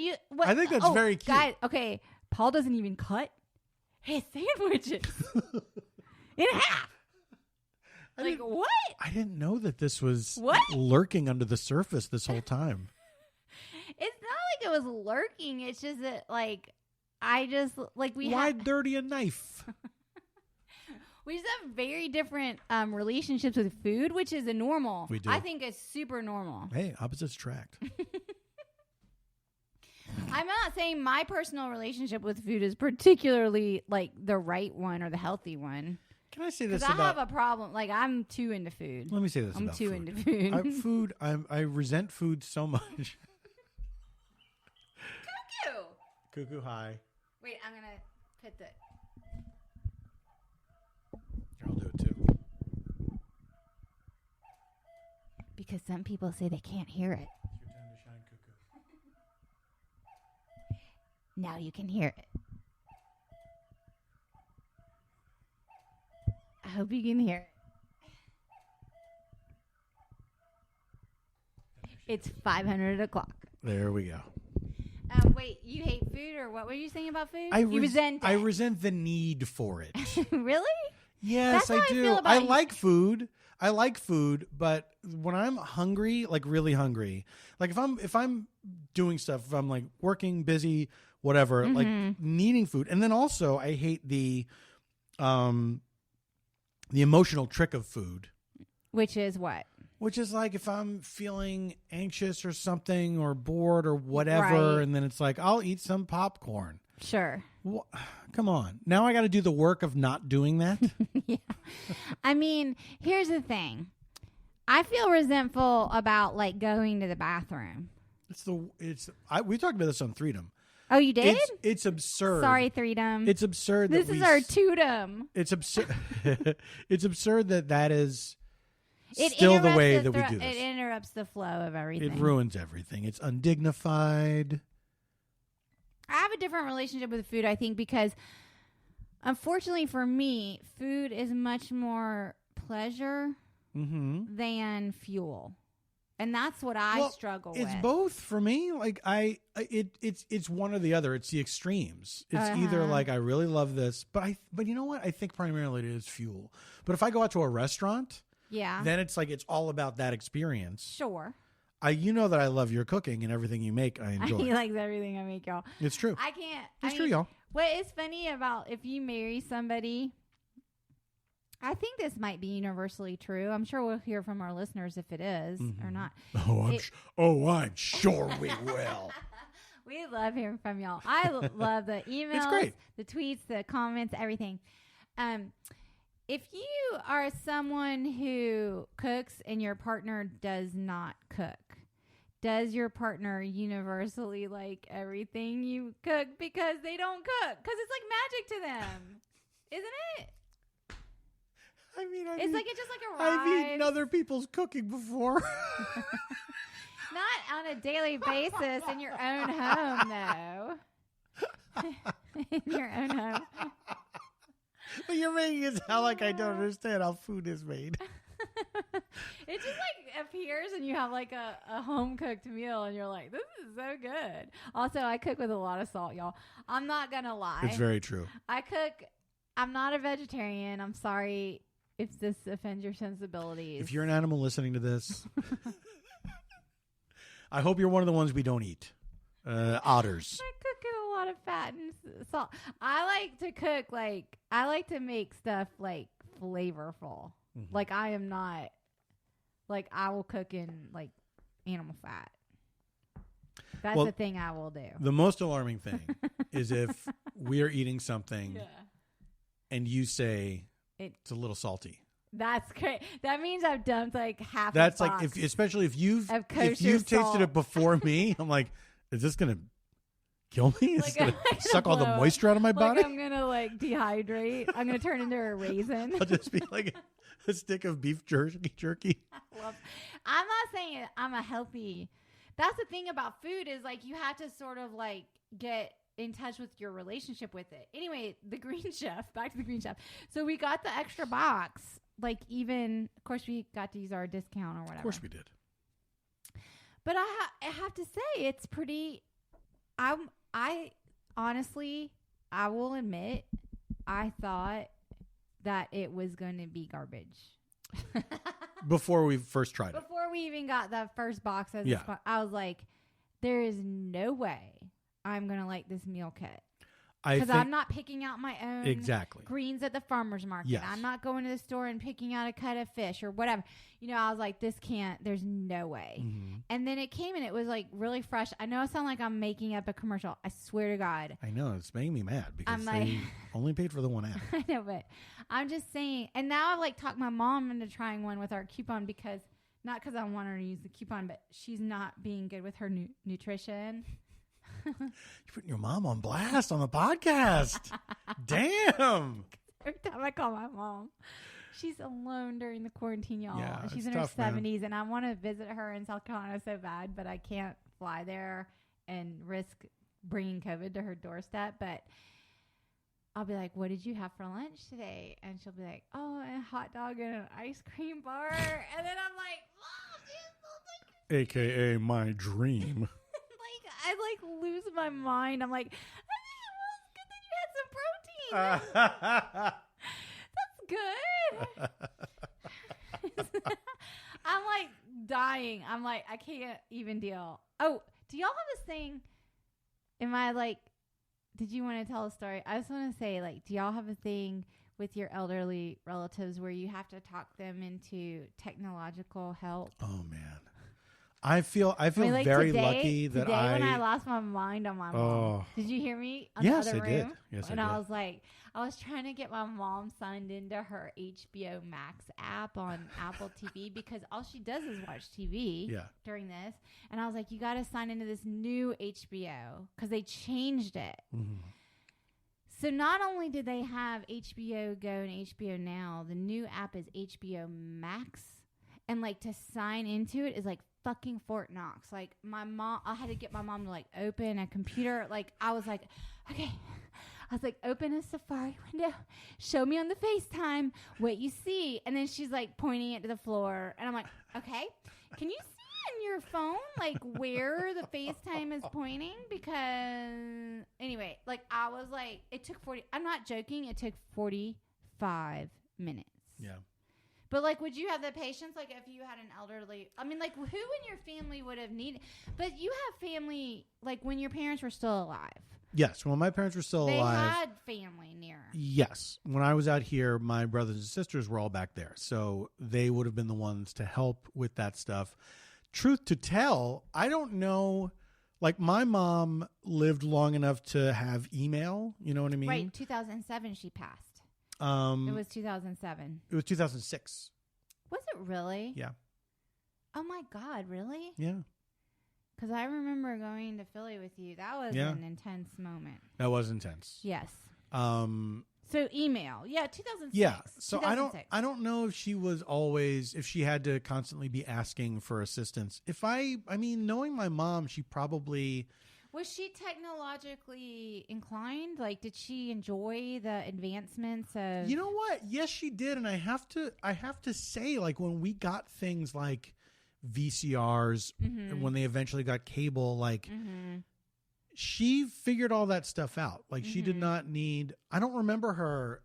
I think that's very cute. Guys, okay, Paul doesn't even cut his sandwiches in half. Like what? I didn't know that this was what? Lurking under the surface this whole time. It's not like it was lurking. It's just that like I just like Why dirty a knife? We just have very different relationships with food, which is a normal. We do. I think it's super normal. Hey, opposites attract. I'm not saying my personal relationship with food is particularly like the right one or the healthy one. Can I say this about? I have a problem. Like I'm too into food. Let me say this. I'm about too food. into food. I resent food so much. Cuckoo, hi. Wait, I'm gonna put the. I'll do it too. Because some people say they can't hear it. It's your time to shine, Cuckoo. Now you can hear it. I hope you can hear it. It's 500 o'clock. There we go. Wait, you hate food, or what were you saying about food? You resent it. I resent the need for it. Really? Yes, I do. I like food. I like food, but when I'm hungry, like really hungry, like if I'm doing stuff, if I'm like working, busy, whatever, like needing food, and then also I hate the emotional trick of food. Which is what? Which is like if I'm feeling anxious or something or bored or whatever, and then it's like, I'll eat some popcorn. Sure. Well, come on. Now I got to do the work of not doing that? Yeah. I mean, here's the thing. I feel resentful about like going to the bathroom. We talked about this on Freedom. Oh, you did? It's absurd. Sorry, Freedom. It's absurd. This is our toodum. It's absurd. It's absurd that is still the way that we do this. It interrupts the flow of everything. It ruins everything. It's undignified. I have a different relationship with food, I think, because unfortunately for me, food is much more pleasure than fuel. And that's what I struggle with. It's both for me. Like it's one or the other. It's the extremes. It's either like I really love this, but you know what? I think primarily it is fuel. But if I go out to a restaurant, then it's like it's all about that experience. Sure. You know that I love your cooking and everything you make. I enjoy. He likes everything I make, y'all. It's true. I can't. It's true, y'all. What is funny about if you marry somebody? I think this might be universally true. I'm sure we'll hear from our listeners if it is or not. I'm sure we will. We love hearing from y'all. I love the emails, the tweets, the comments, everything. If you are someone who cooks and your partner does not cook, does your partner universally like everything you cook because they don't cook? Because it's like magic to them, isn't it? It's like it's just like a ride. I've eaten other people's cooking before. Not on a daily basis in your own home, though. In your own home. But you're making it sound like I don't understand how food is made. It just like appears and you have like a home cooked meal and you're like, this is so good. Also, I cook with a lot of salt, y'all. I'm not going to lie. It's very true. I'm not a vegetarian. I'm sorry if this offends your sensibilities. If you're an animal listening to this, I hope you're one of the ones we don't eat. Otters. I cook in a lot of fat and salt. I like to cook I like to make stuff like flavorful. Mm-hmm. Like I am not like I will cook in like animal fat. That's the thing I will do. The most alarming thing is if we are eating something and you say it's a little salty. That's great. That means I've dumped like half. That's a box like especially if you've tasted it before me. I'm like, is this gonna kill me? Is this gonna suck all the moisture out of my body? I'm gonna dehydrate. I'm gonna turn into a raisin. I'll just be like a stick of beef jerky. I'm not saying I'm a healthy. That's the thing about food is like you have to sort of like get in touch with your relationship with it. Anyway, the Green Chef, back to the Green Chef. So we got the extra box. Like even, of course, we got to use our discount or whatever. Of course we did. But I have to say, it's pretty. I honestly, I will admit, I thought that it was going to be garbage. Before we first tried it. Before we even got that first box, I was like, there is no way I'm going to like this meal kit. Because I'm not picking out my own greens at the farmer's market. Yes. I'm not going to the store and picking out a cut of fish or whatever. You know, I was like, there's no way. Mm-hmm. And then it came and it was like really fresh. I know I sound like I'm making up a commercial. I swear to God. I know. It's making me mad because they only paid for the one ad. I know, but I'm just saying. And now I've like talked my mom into trying one with our coupon because, not because I want her to use the coupon, but she's not being good with her nutrition. You're putting your mom on blast on the podcast. Damn. Every time I call my mom, she's alone during the quarantine, y'all. Yeah, she's in her 70s, and I want to visit her in South Carolina so bad, but I can't fly there and risk bringing COVID to her doorstep. But I'll be like, what did you have for lunch today? And she'll be like, oh, a hot dog and an ice cream bar. And then I'm like, Mom, dude, AKA my dream. I like lose my mind. I'm like, well, it's good that you had some protein. That's good. I'm like dying. I'm like, I can't even deal. Oh, do y'all have this thing? Am I like, did you want to tell a story? I just want to say, like, do y'all have a thing with your elderly relatives where you have to talk them into technological help? Oh, man. I feel very lucky that today when I lost my mind on my mom. Did you hear me? Yes, the other I room? did. Yes, and I did. I was like, I was trying to get my mom signed into her HBO Max app on Apple TV because all she does is watch TV during this. And I was like, you got to sign into this new HBO because they changed it. Mm-hmm. So not only did they have HBO Go and HBO Now, the new app is HBO Max. And like to sign into it is like fucking Fort Knox. Like my mom, I had to get my mom to like open a computer. Like I was like, okay. I was like, open a Safari window. Show me on the FaceTime what you see. And then she's like pointing it to the floor. And I'm like, okay, can you see on your phone, like where the FaceTime is pointing? Because anyway, like I was like, it took 40. I'm not joking. It took 45 minutes. Yeah. But like, would you have the patience? Like, if you had an elderly, I mean, like, who in your family would have needed? But you have family, like when your parents were still alive. Yes, when my parents were still alive. They had family near. Yes. When I was out here, my brothers and sisters were all back there. So they would have been the ones to help with that stuff. Truth to tell, I don't know. Like, my mom lived long enough to have email. You know what I mean? Right. 2007, she passed. It was 2007. It was 2006. Was it really? Yeah. Oh, my God. Really? Yeah. Because I remember going to Philly with you. That was an intense moment. That was intense. Yes. So email. Yeah, 2006. Yeah. So 2006. I don't know if she was always, if she had to constantly be asking for assistance. I mean, knowing my mom, she probably. Was she technologically inclined? Like, did she enjoy the advancements of? You know what? Yes, she did. And I have to say, like, when we got things like VCRs, and when they eventually got cable, like, she figured all that stuff out. Like, she did not need, I don't remember her.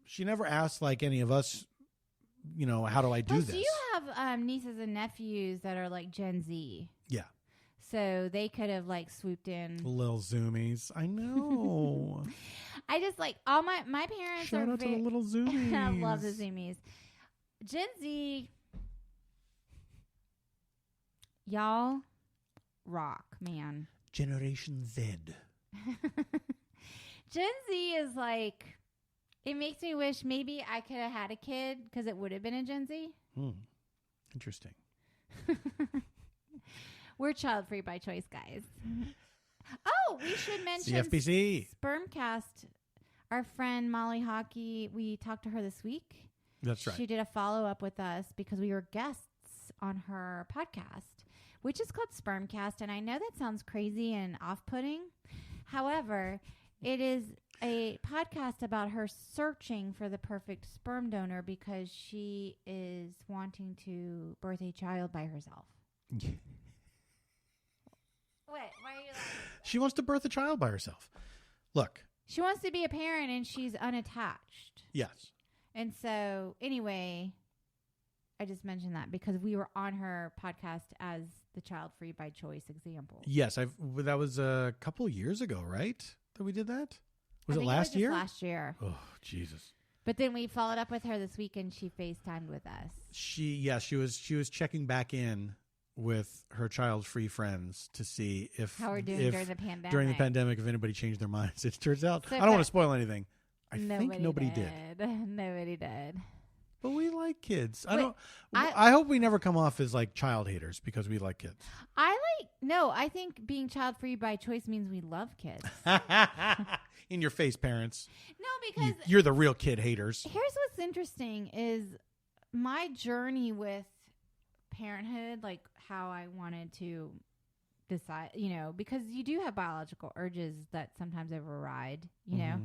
She never asked like any of us, you know, how do I do this? So you have nieces and nephews that are like Gen Z. Yeah. So they could have like swooped in. Little zoomies. I know. I just like all my parents Shout are out to the little zoomies. I love the zoomies. Gen Z, y'all rock, man. Generation Z. Gen Z is like, it makes me wish maybe I could have had a kid because it would have been a Gen Z. Interesting. We're child free by choice, guys. Oh, we should mention CFPC. Spermcast. Our friend Molly Hockey, we talked to her this week. That's right. She did a follow up with us because we were guests on her podcast, which is called Spermcast. And I know that sounds crazy and off putting. However, it is a podcast about her searching for the perfect sperm donor because she is wanting to birth a child by herself. What? Why are you laughing? She wants to birth a child by herself. Look. She wants to be a parent and she's unattached. Yes. And so, anyway, I just mentioned that because we were on her podcast as the child free by choice example. Yes. That was a couple years ago, right? That we did that? Was it last year? Last year. Oh, Jesus. But then we followed up with her this week and she FaceTimed with us. She was checking back in with her child-free friends to see if how we're doing during the pandemic. During the pandemic, if anybody changed their minds. It turns out, I don't want to spoil anything. I think nobody did. Nobody did. But we like kids. I hope we never come off as like child haters because we like kids. I think being child-free by choice means we love kids. In your face, parents. No, because you're the real kid haters. Here's what's interesting is my journey with parenthood, like how I wanted to decide, you know, because you do have biological urges that sometimes override, you know.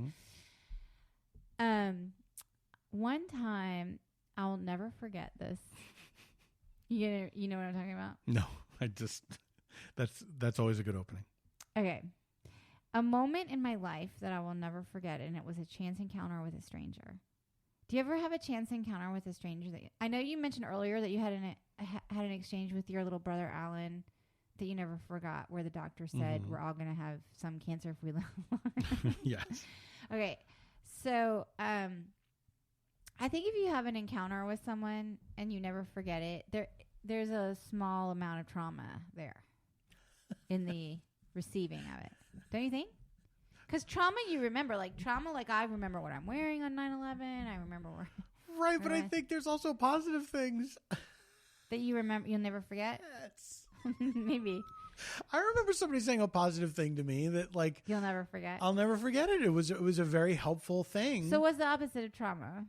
One time, I'll never forget this. You know what I'm talking about? No, that's always a good opening. Okay. A moment in my life that I will never forget, and it was a chance encounter with a stranger. Do you ever have a chance encounter with a stranger? I know you mentioned earlier that you had an exchange with your little brother, Alan, that you never forgot, where the doctor said we're all going to have some cancer if we live. Yes. Okay. So, I think if you have an encounter with someone and you never forget it, there's a small amount of trauma there in the receiving of it. Don't you think? Because trauma, you remember. Like, I remember what I'm wearing on 9/11. I remember where. Right, but I think there's also positive things. That you remember, you'll never forget? Yes. Maybe. I remember somebody saying a positive thing to me that, like... You'll never forget? I'll never forget it. It was a very helpful thing. So what's the opposite of trauma?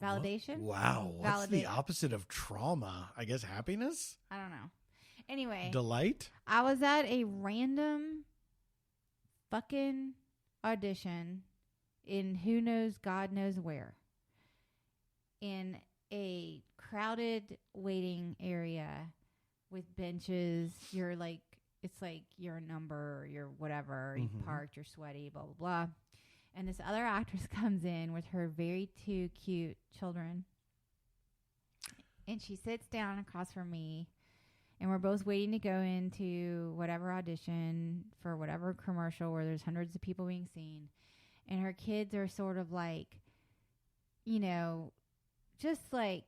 Validation? Wow. What's the opposite of trauma? I guess happiness? I don't know. Anyway. Delight? I was at a random fucking audition in God knows where. In a crowded waiting area with benches. You're like, it's like you're a number, you're whatever. You parked, you're sweaty, blah, blah, blah. And this other actress comes in with her very two cute children. And she sits down across from me. And we're both waiting to go into whatever audition for whatever commercial where there's hundreds of people being seen. And her kids are sort of like, you know, just like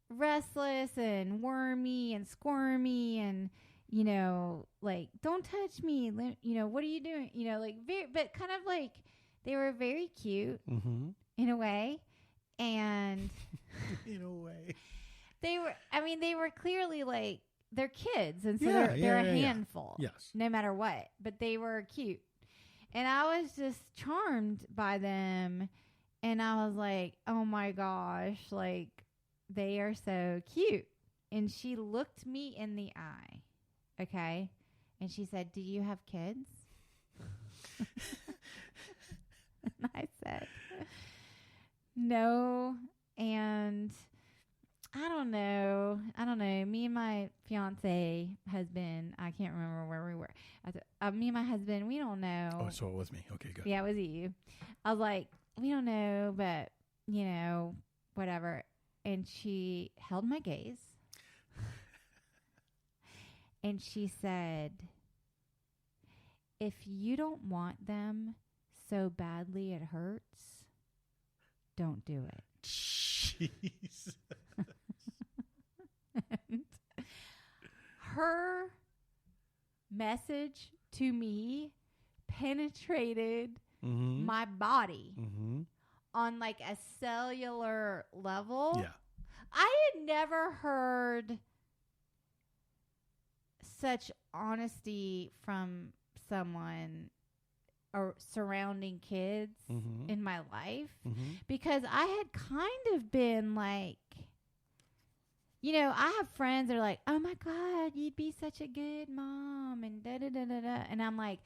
restless and wormy and squirmy and, you know, like, don't touch me. You know, what are you doing? You know, like, but kind of like they were very cute in a way. And in a way. They were clearly like, they're kids, and so they're a handful. Yes. No matter what. But they were cute. And I was just charmed by them. And I was like, oh my gosh, like, they are so cute. And she looked me in the eye. Okay? And she said, do you have kids? And I said, no. And I don't know. Me and my fiance husband, I can't remember where we were. Me and my husband, we don't know. Oh, so it was me. Okay, good. Yeah, it was you. I was like, we don't know, but, you know, whatever. And she held my gaze. And she said, if you don't want them so badly it hurts, don't do it. Jeez. And her message to me penetrated my body on like a cellular level. Yeah. I had never heard such honesty from someone or surrounding kids in my life, because I had kind of been like, you know, I have friends that are like, oh my God, you'd be such a good mom and da da da da da. And I'm like,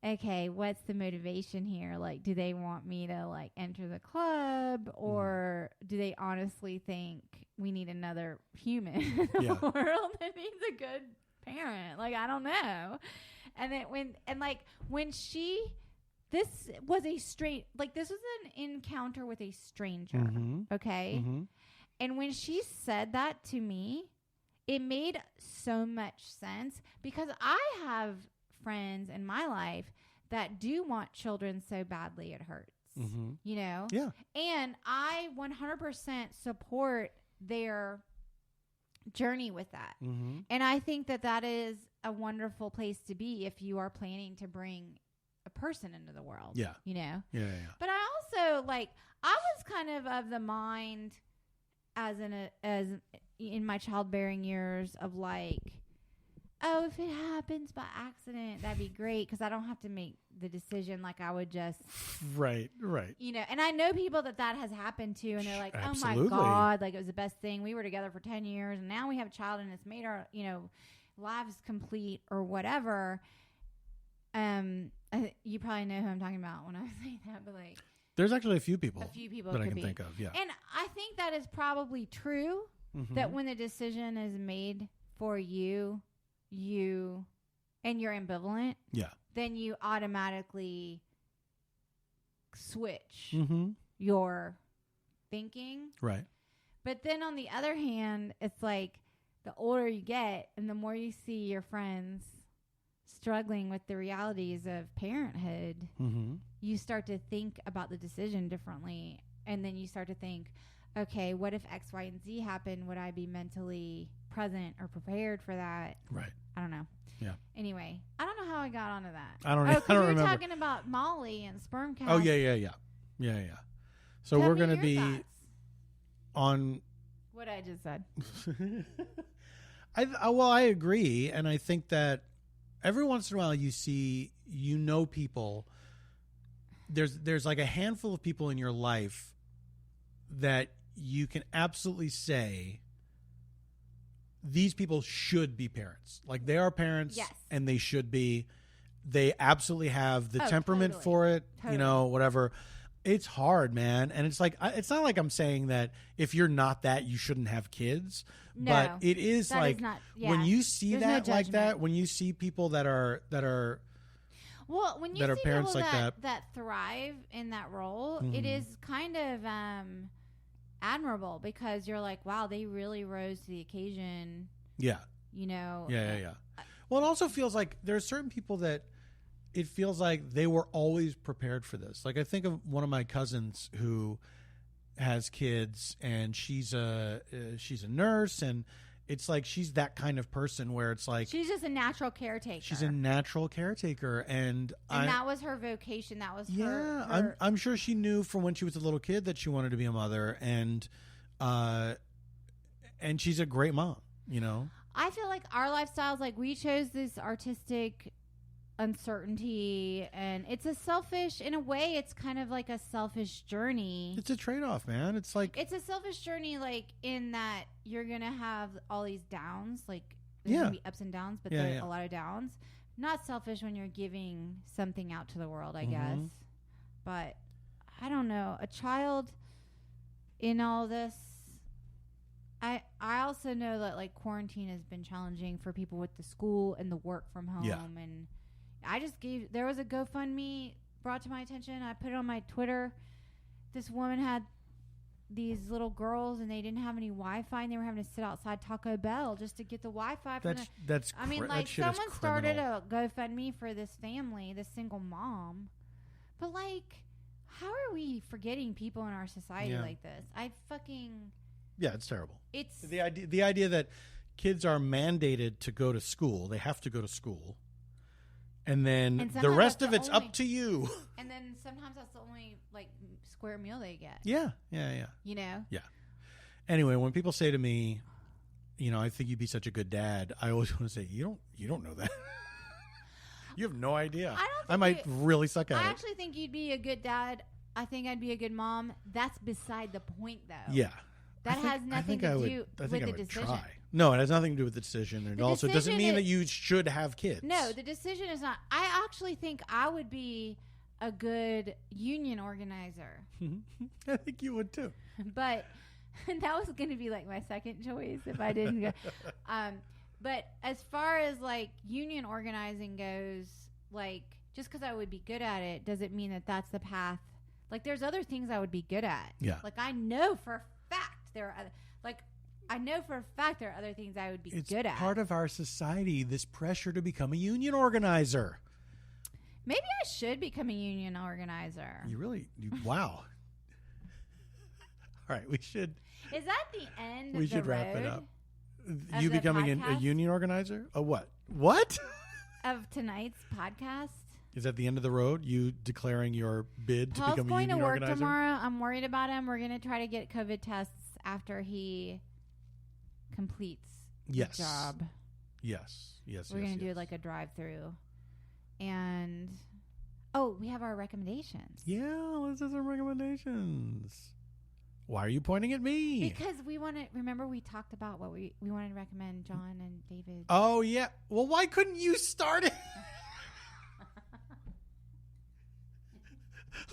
okay, what's the motivation here? Like, do they want me to like enter the club, or do they honestly think we need another human in the world that needs a good parent? Like, I don't know. And then this was an encounter with a stranger. Okay. And when she said that to me, it made so much sense, because I have friends in my life that do want children so badly it hurts, you know? Yeah. And I 100% support their journey with that. And I think that that is a wonderful place to be if you are planning to bring a person into the world. Yeah. You know? Yeah. But I also, like, I was kind of the mind as in my childbearing years of like, oh, if it happens by accident, that'd be great, because I don't have to make the decision. Like, I would just... Right. You know, and I know people that has happened to, and they're like, Absolutely. oh my God, like, it was the best thing. We were together for 10 years, and now we have a child, and it's made our, you know, lives complete or whatever. You probably know who I'm talking about when I say that, but like... There's actually a few people that I can be. think of, yeah. And I think that is probably true, that when the decision is made for you, and you're ambivalent, then you automatically switch your thinking. Right. But then on the other hand, it's like the older you get and the more you see your friends struggling with the realities of parenthood, you start to think about the decision differently. And then you start to think, okay, what if X, Y, and Z happened? Would I be mentally present or prepared for that? Right. I don't know. Yeah. Anyway, I don't know how I got onto that. I don't remember. We were talking about Molly and sperm count. Oh, yeah. So we're going to be thoughts on what I just said. I agree. And I think that every once in a while you see, you know, people, there's like a handful of people in your life that you can absolutely say these people should be parents. Like, they are parents, and they should be. They absolutely have the temperament for it, you know, whatever. It's hard, man. And it's like, it's not like I'm saying that if you're not that, you shouldn't have kids. No, but it is that like is not, when you see There's that no like that, judgment. when you see people that are well, when you that are see parents people like that thrive in that role, Mhm. it is kind of admirable because you're like, wow, they really rose to the occasion. yeah. You know. Yeah. Well, it also feels like there are certain people that it feels like they were always prepared for this. Like I think of one of my cousins who has kids, and she's a nurse, and it's like she's that kind of person where it's like she's just a natural caretaker. she's a natural caretaker, and that was her vocation. That was her. I'm sure she knew from when she was a little kid that she wanted to be a mother, and she's a great mom. You know. I feel like our lifestyles, like we chose this artistic uncertainty, and it's a selfish, in a way, it's kind of like a selfish journey. It's a trade-off, man. It's like it's a selfish journey, like in that you're gonna have all these downs, like there's gonna be ups and downs, but there's a lot of downs. Not selfish when you're giving something out to the world, I guess. But I don't know, a child in all this. I also know that like quarantine has been challenging for people with the school and the work from home. And there was a GoFundMe brought to my attention. I put it on my Twitter. This woman had these little girls, and they didn't have any Wi-Fi, and they were having to sit outside Taco Bell just to get the Wi-Fi. Someone started a GoFundMe for this family, this single mom. But like, how are we forgetting people in our society like this? Yeah, it's terrible. It's the idea that kids are mandated to go to school. They have to go to school. And then the rest of it's up to you. And then sometimes that's the only like square meal they get. Yeah. You know? Yeah. Anyway, when people say to me, you know, I think you'd be such a good dad, I always want to say, you don't know that. You have no idea. I might really suck at it. I actually think you'd be a good dad. I think I'd be a good mom. That's beside the point, though. Yeah. That has nothing to do with the decision. Try. No, it has nothing to do with the decision. And it also doesn't mean that you should have kids. No, the decision is not. I actually think I would be a good union organizer. I think you would too. But that was going to be like my second choice if I didn't go. But as far as like union organizing goes, like just because I would be good at it doesn't mean that that's the path. Like there's other things I would be good at. Yeah. Like I know for a fact there are other things I would be good at. It's part of our society, this pressure to become a union organizer. Maybe I should become a union organizer. Wow. All right, we should. Is that the end? We should wrap it up. You becoming a union organizer? A what? What? Of tonight's podcast. Is that the end of the road? You declaring your bid Paul's to become a union organizer? going to work tomorrow. I'm worried about him. We're going to try to get COVID tests after he completes the job. Yes. We're going to do like a drive-through. And, we have our recommendations. Yeah, let's do some recommendations. Why are you pointing at me? Because we want to, remember we talked about what we wanted to recommend John and David. Oh, yeah. Well, why couldn't you start it?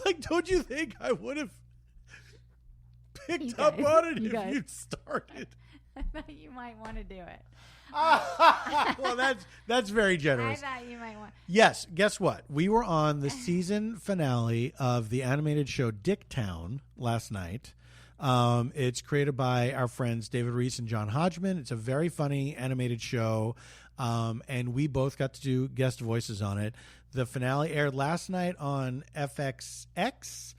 Like, don't you think I would have picked up on it if you'd started? I thought you might want to do it. Well, that's very generous. I thought you might want. Yes. Guess what? We were on the season finale of the animated show Dicktown last night. It's created by our friends David Reese and John Hodgman. It's a very funny animated show, and we both got to do guest voices on it. The finale aired last night on FXX,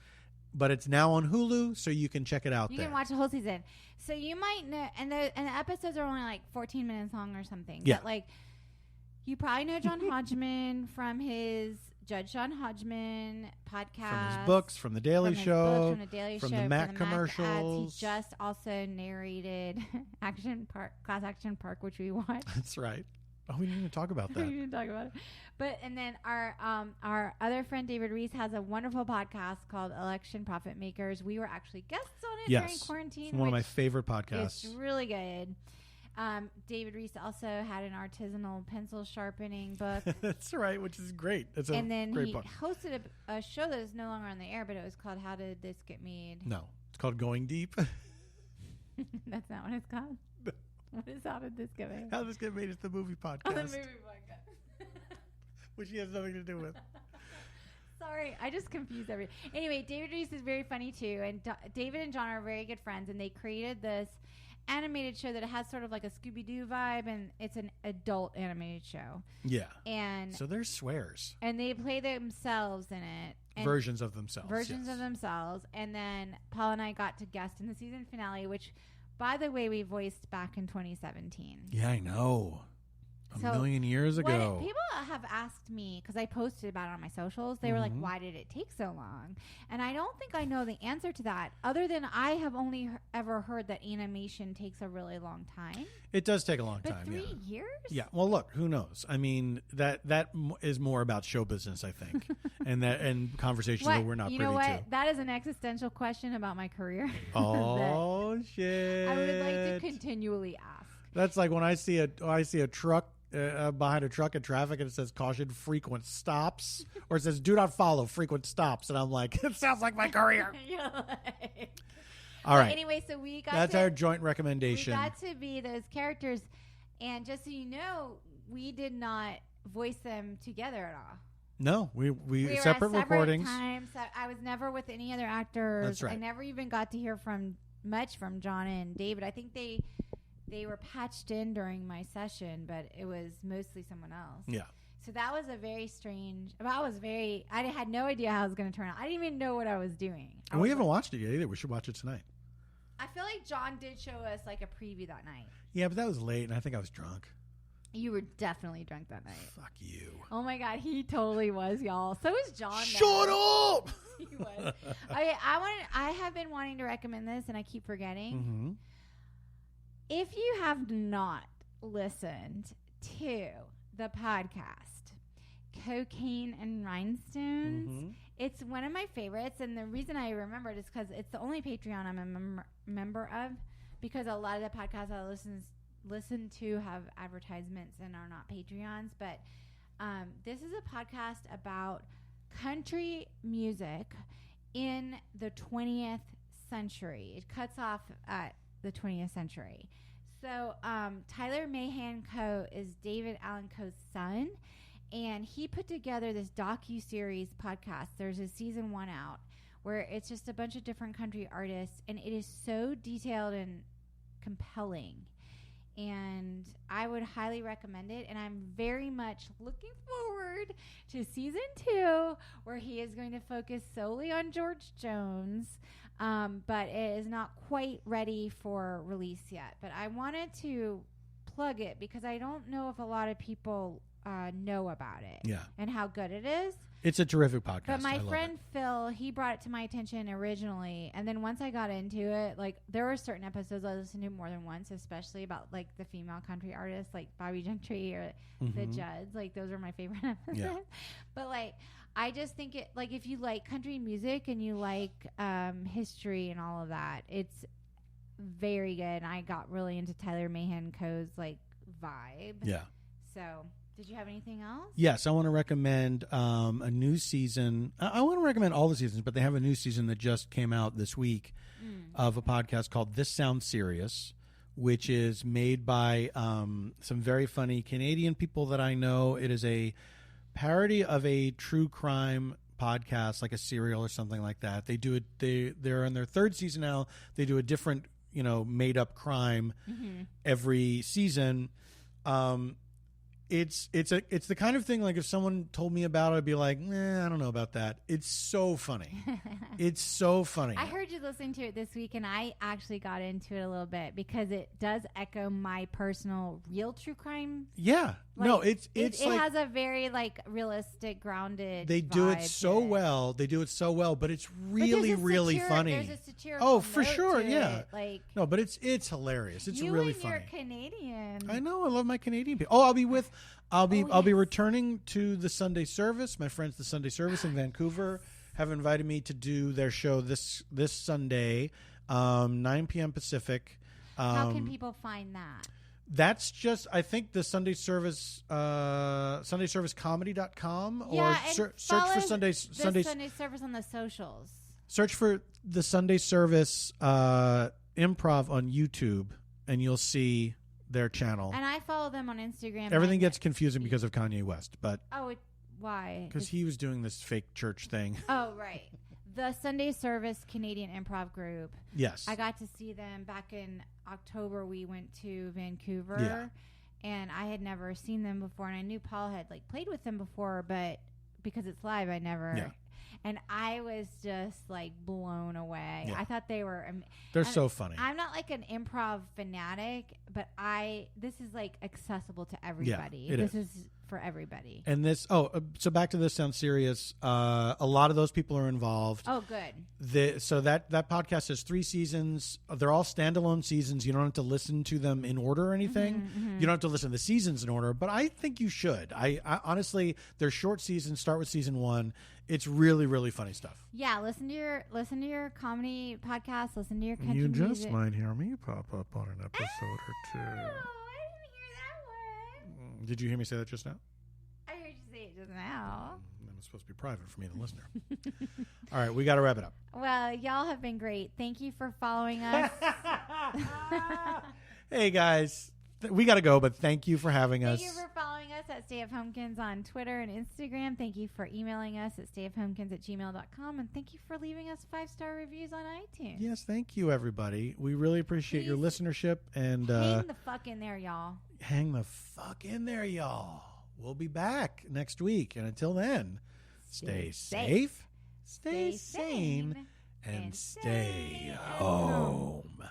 but it's now on Hulu, so you can check it out. You can watch the whole season. So you might know, and the episodes are only like 14 minutes long or something. Yeah. But like, you probably know John Hodgman from his Judge John Hodgman podcast, from his books, from the Daily Show, from the Mac commercials. He just also narrated Class Action Park, which we watched. That's right. Oh, we didn't even talk about that. We didn't talk about it. But and then our other friend David Reese has a wonderful podcast called Election Profit Makers. We were actually guests on it during quarantine. It's one of my favorite podcasts. It's really good. David Reese also had an artisanal pencil sharpening book. That's right, which is great. That's a and then great he book. hosted a show that is no longer on the air, but it was called How Did This Get Made? No, it's called Going Deep. That's not what it's called. What is How Did This Get Made? How Did This Get Made is the movie podcast. Oh, the movie podcast. Which he has nothing to do with. Sorry, I just confused everything. Anyway, David Reese is very funny too, and David and John are very good friends, and they created this animated show that has sort of like a Scooby-Doo vibe, and it's an adult animated show. Yeah. And so there's swears. And they play themselves in it. Versions of themselves. Versions of themselves. And then Paul and I got to guest in the season finale, which, by the way, we voiced back in 2017. Yeah, I know. A million years ago. People have asked me, because I posted about it on my socials, they were like, why did it take so long? And I don't think I know the answer to that, other than I have only ever heard that animation takes a really long time. It does take a long time, But 3 years? Yeah. Well, look, who knows? I mean, that is more about show business, I think, and conversations that we're not privy to. You know what? That is an existential question about my career. Oh, shit. I would like to continually ask. That's like when I see a truck behind a truck in traffic and it says caution frequent stops, or it says do not follow frequent stops, and I'm like, it sounds like my career. All right. Anyway, so we got that's our joint recommendation. We got to be those characters, and just so you know, we did not voice them together at all. No, we were separate recordings. Times. I was never with any other actors. That's right. I never even got to hear much from John and David. I think they were patched in during my session, but it was mostly someone else. Yeah. So that was a very strange. I had no idea how it was going to turn out. I didn't even know what I was doing. And we haven't watched it yet either. We should watch it tonight. I feel like John did show us like a preview that night. Yeah, but that was late, and I think I was drunk. You were definitely drunk that night. Fuck you. Oh my God, he totally was, y'all. So is John. Shut up! He was. I have been wanting to recommend this, and I keep forgetting. Mm-hmm. If you have not listened to the podcast, Cocaine and Rhinestones, it's one of my favorites. And the reason I remember it is because it's the only Patreon I'm a member of, because a lot of the podcasts I listen to have advertisements and are not Patreons. But this is a podcast about country music in the 20th century. It cuts off at the 20th century. So Tyler Mahan Coe is David Allan Coe's son, and he put together this docu-series podcast. There's a season 1 out where it's just a bunch of different country artists, and it is so detailed and compelling. And I would highly recommend it, and I'm very much looking forward to season 2, where he is going to focus solely on George Jones. But it is not quite ready for release yet. But I wanted to plug it because I don't know if a lot of people know about it. Yeah. And how good it is. It's a terrific podcast. But my friend Phil, he brought it to my attention originally. And then once I got into it, like there were certain episodes I listened to more than once, especially about like the female country artists like Bobby Gentry or the Judds. Like those are my favorite episodes. Yeah. But like I just think it, like if you like country music and you like history and all of that, it's very good. And I got really into Tyler Mahan Coe's like vibe. Yeah. So did you have anything else? Yes, I want to recommend a new season. I want to recommend all the seasons, but they have a new season that just came out this week of a podcast called This Sounds Serious, which is made by some very funny Canadian people that I know. It is a parody of a true crime podcast, like a Serial or something like that. They do it. They're in their 3rd season now. They do a different, made up crime every season. It's the kind of thing, like if someone told me about it, I'd be like, I don't know about that. It's so funny. It's so funny. I heard you listening to it this week, and I actually got into it a little bit because it does echo my personal real true crime. Yeah. Like, no, it like, has a very like realistic, grounded. They do it so well. They do it so well, but it's really, really funny. There's a satirical oh, for note sure, to yeah. it. Like no, but it's hilarious. It's you really and funny. You're Canadian. I know. I love my Canadian people. Oh, I'll be returning to the Sunday Service. My friends, the Sunday Service in Vancouver, have invited me to do their show this Sunday, 9 p.m. Pacific. How can people find that? That's just, I think, the Sunday Service, SundayServiceComedy.com, or search for Sunday Service on the socials. Search for the Sunday Service Improv on YouTube, and you'll see their channel. And I follow them on Instagram. Everything gets confusing because of Kanye West, but why? Because he was doing this fake church thing. Oh, right. The Sunday Service Canadian Improv Group. Yes. I got to see them back in October. We went to Vancouver, and I had never seen them before. And I knew Paul had played with them before, but because it's live, I never. Yeah. And I was just blown away. Yeah. I thought they were. They're so funny. I'm not an improv fanatic, but this is accessible to everybody. Yeah, this is for everybody. And this. So back to This Sounds Serious. A lot of those people are involved. Oh, good. So that podcast has 3 seasons. They're all standalone seasons. You don't have to listen to them in order or anything. Mm-hmm. You don't have to listen to the seasons in order. But I think you should. I honestly, they're short seasons. Start with season 1. It's really, really funny stuff. Yeah, listen to your comedy podcast. Listen to your country music. You just might hear me pop up on an episode or two. Oh, I didn't hear that one. Did you hear me say that just now? I heard you say it just now. That was supposed to be private for me, the listener. All right, we got to wrap it up. Well, y'all have been great. Thank you for following us. Hey, guys. We got to go, but thank you for having us. Thank you for following us at stayfhomekins on Twitter and Instagram. Thank you for emailing us at stayfhomekins@gmail.com. And thank you for leaving us 5-star reviews on iTunes. Yes, thank you, everybody. We really appreciate your listenership. And hang the fuck in there, y'all. Hang the fuck in there, y'all. We'll be back next week. And until then, stay safe, stay sane, and stay home.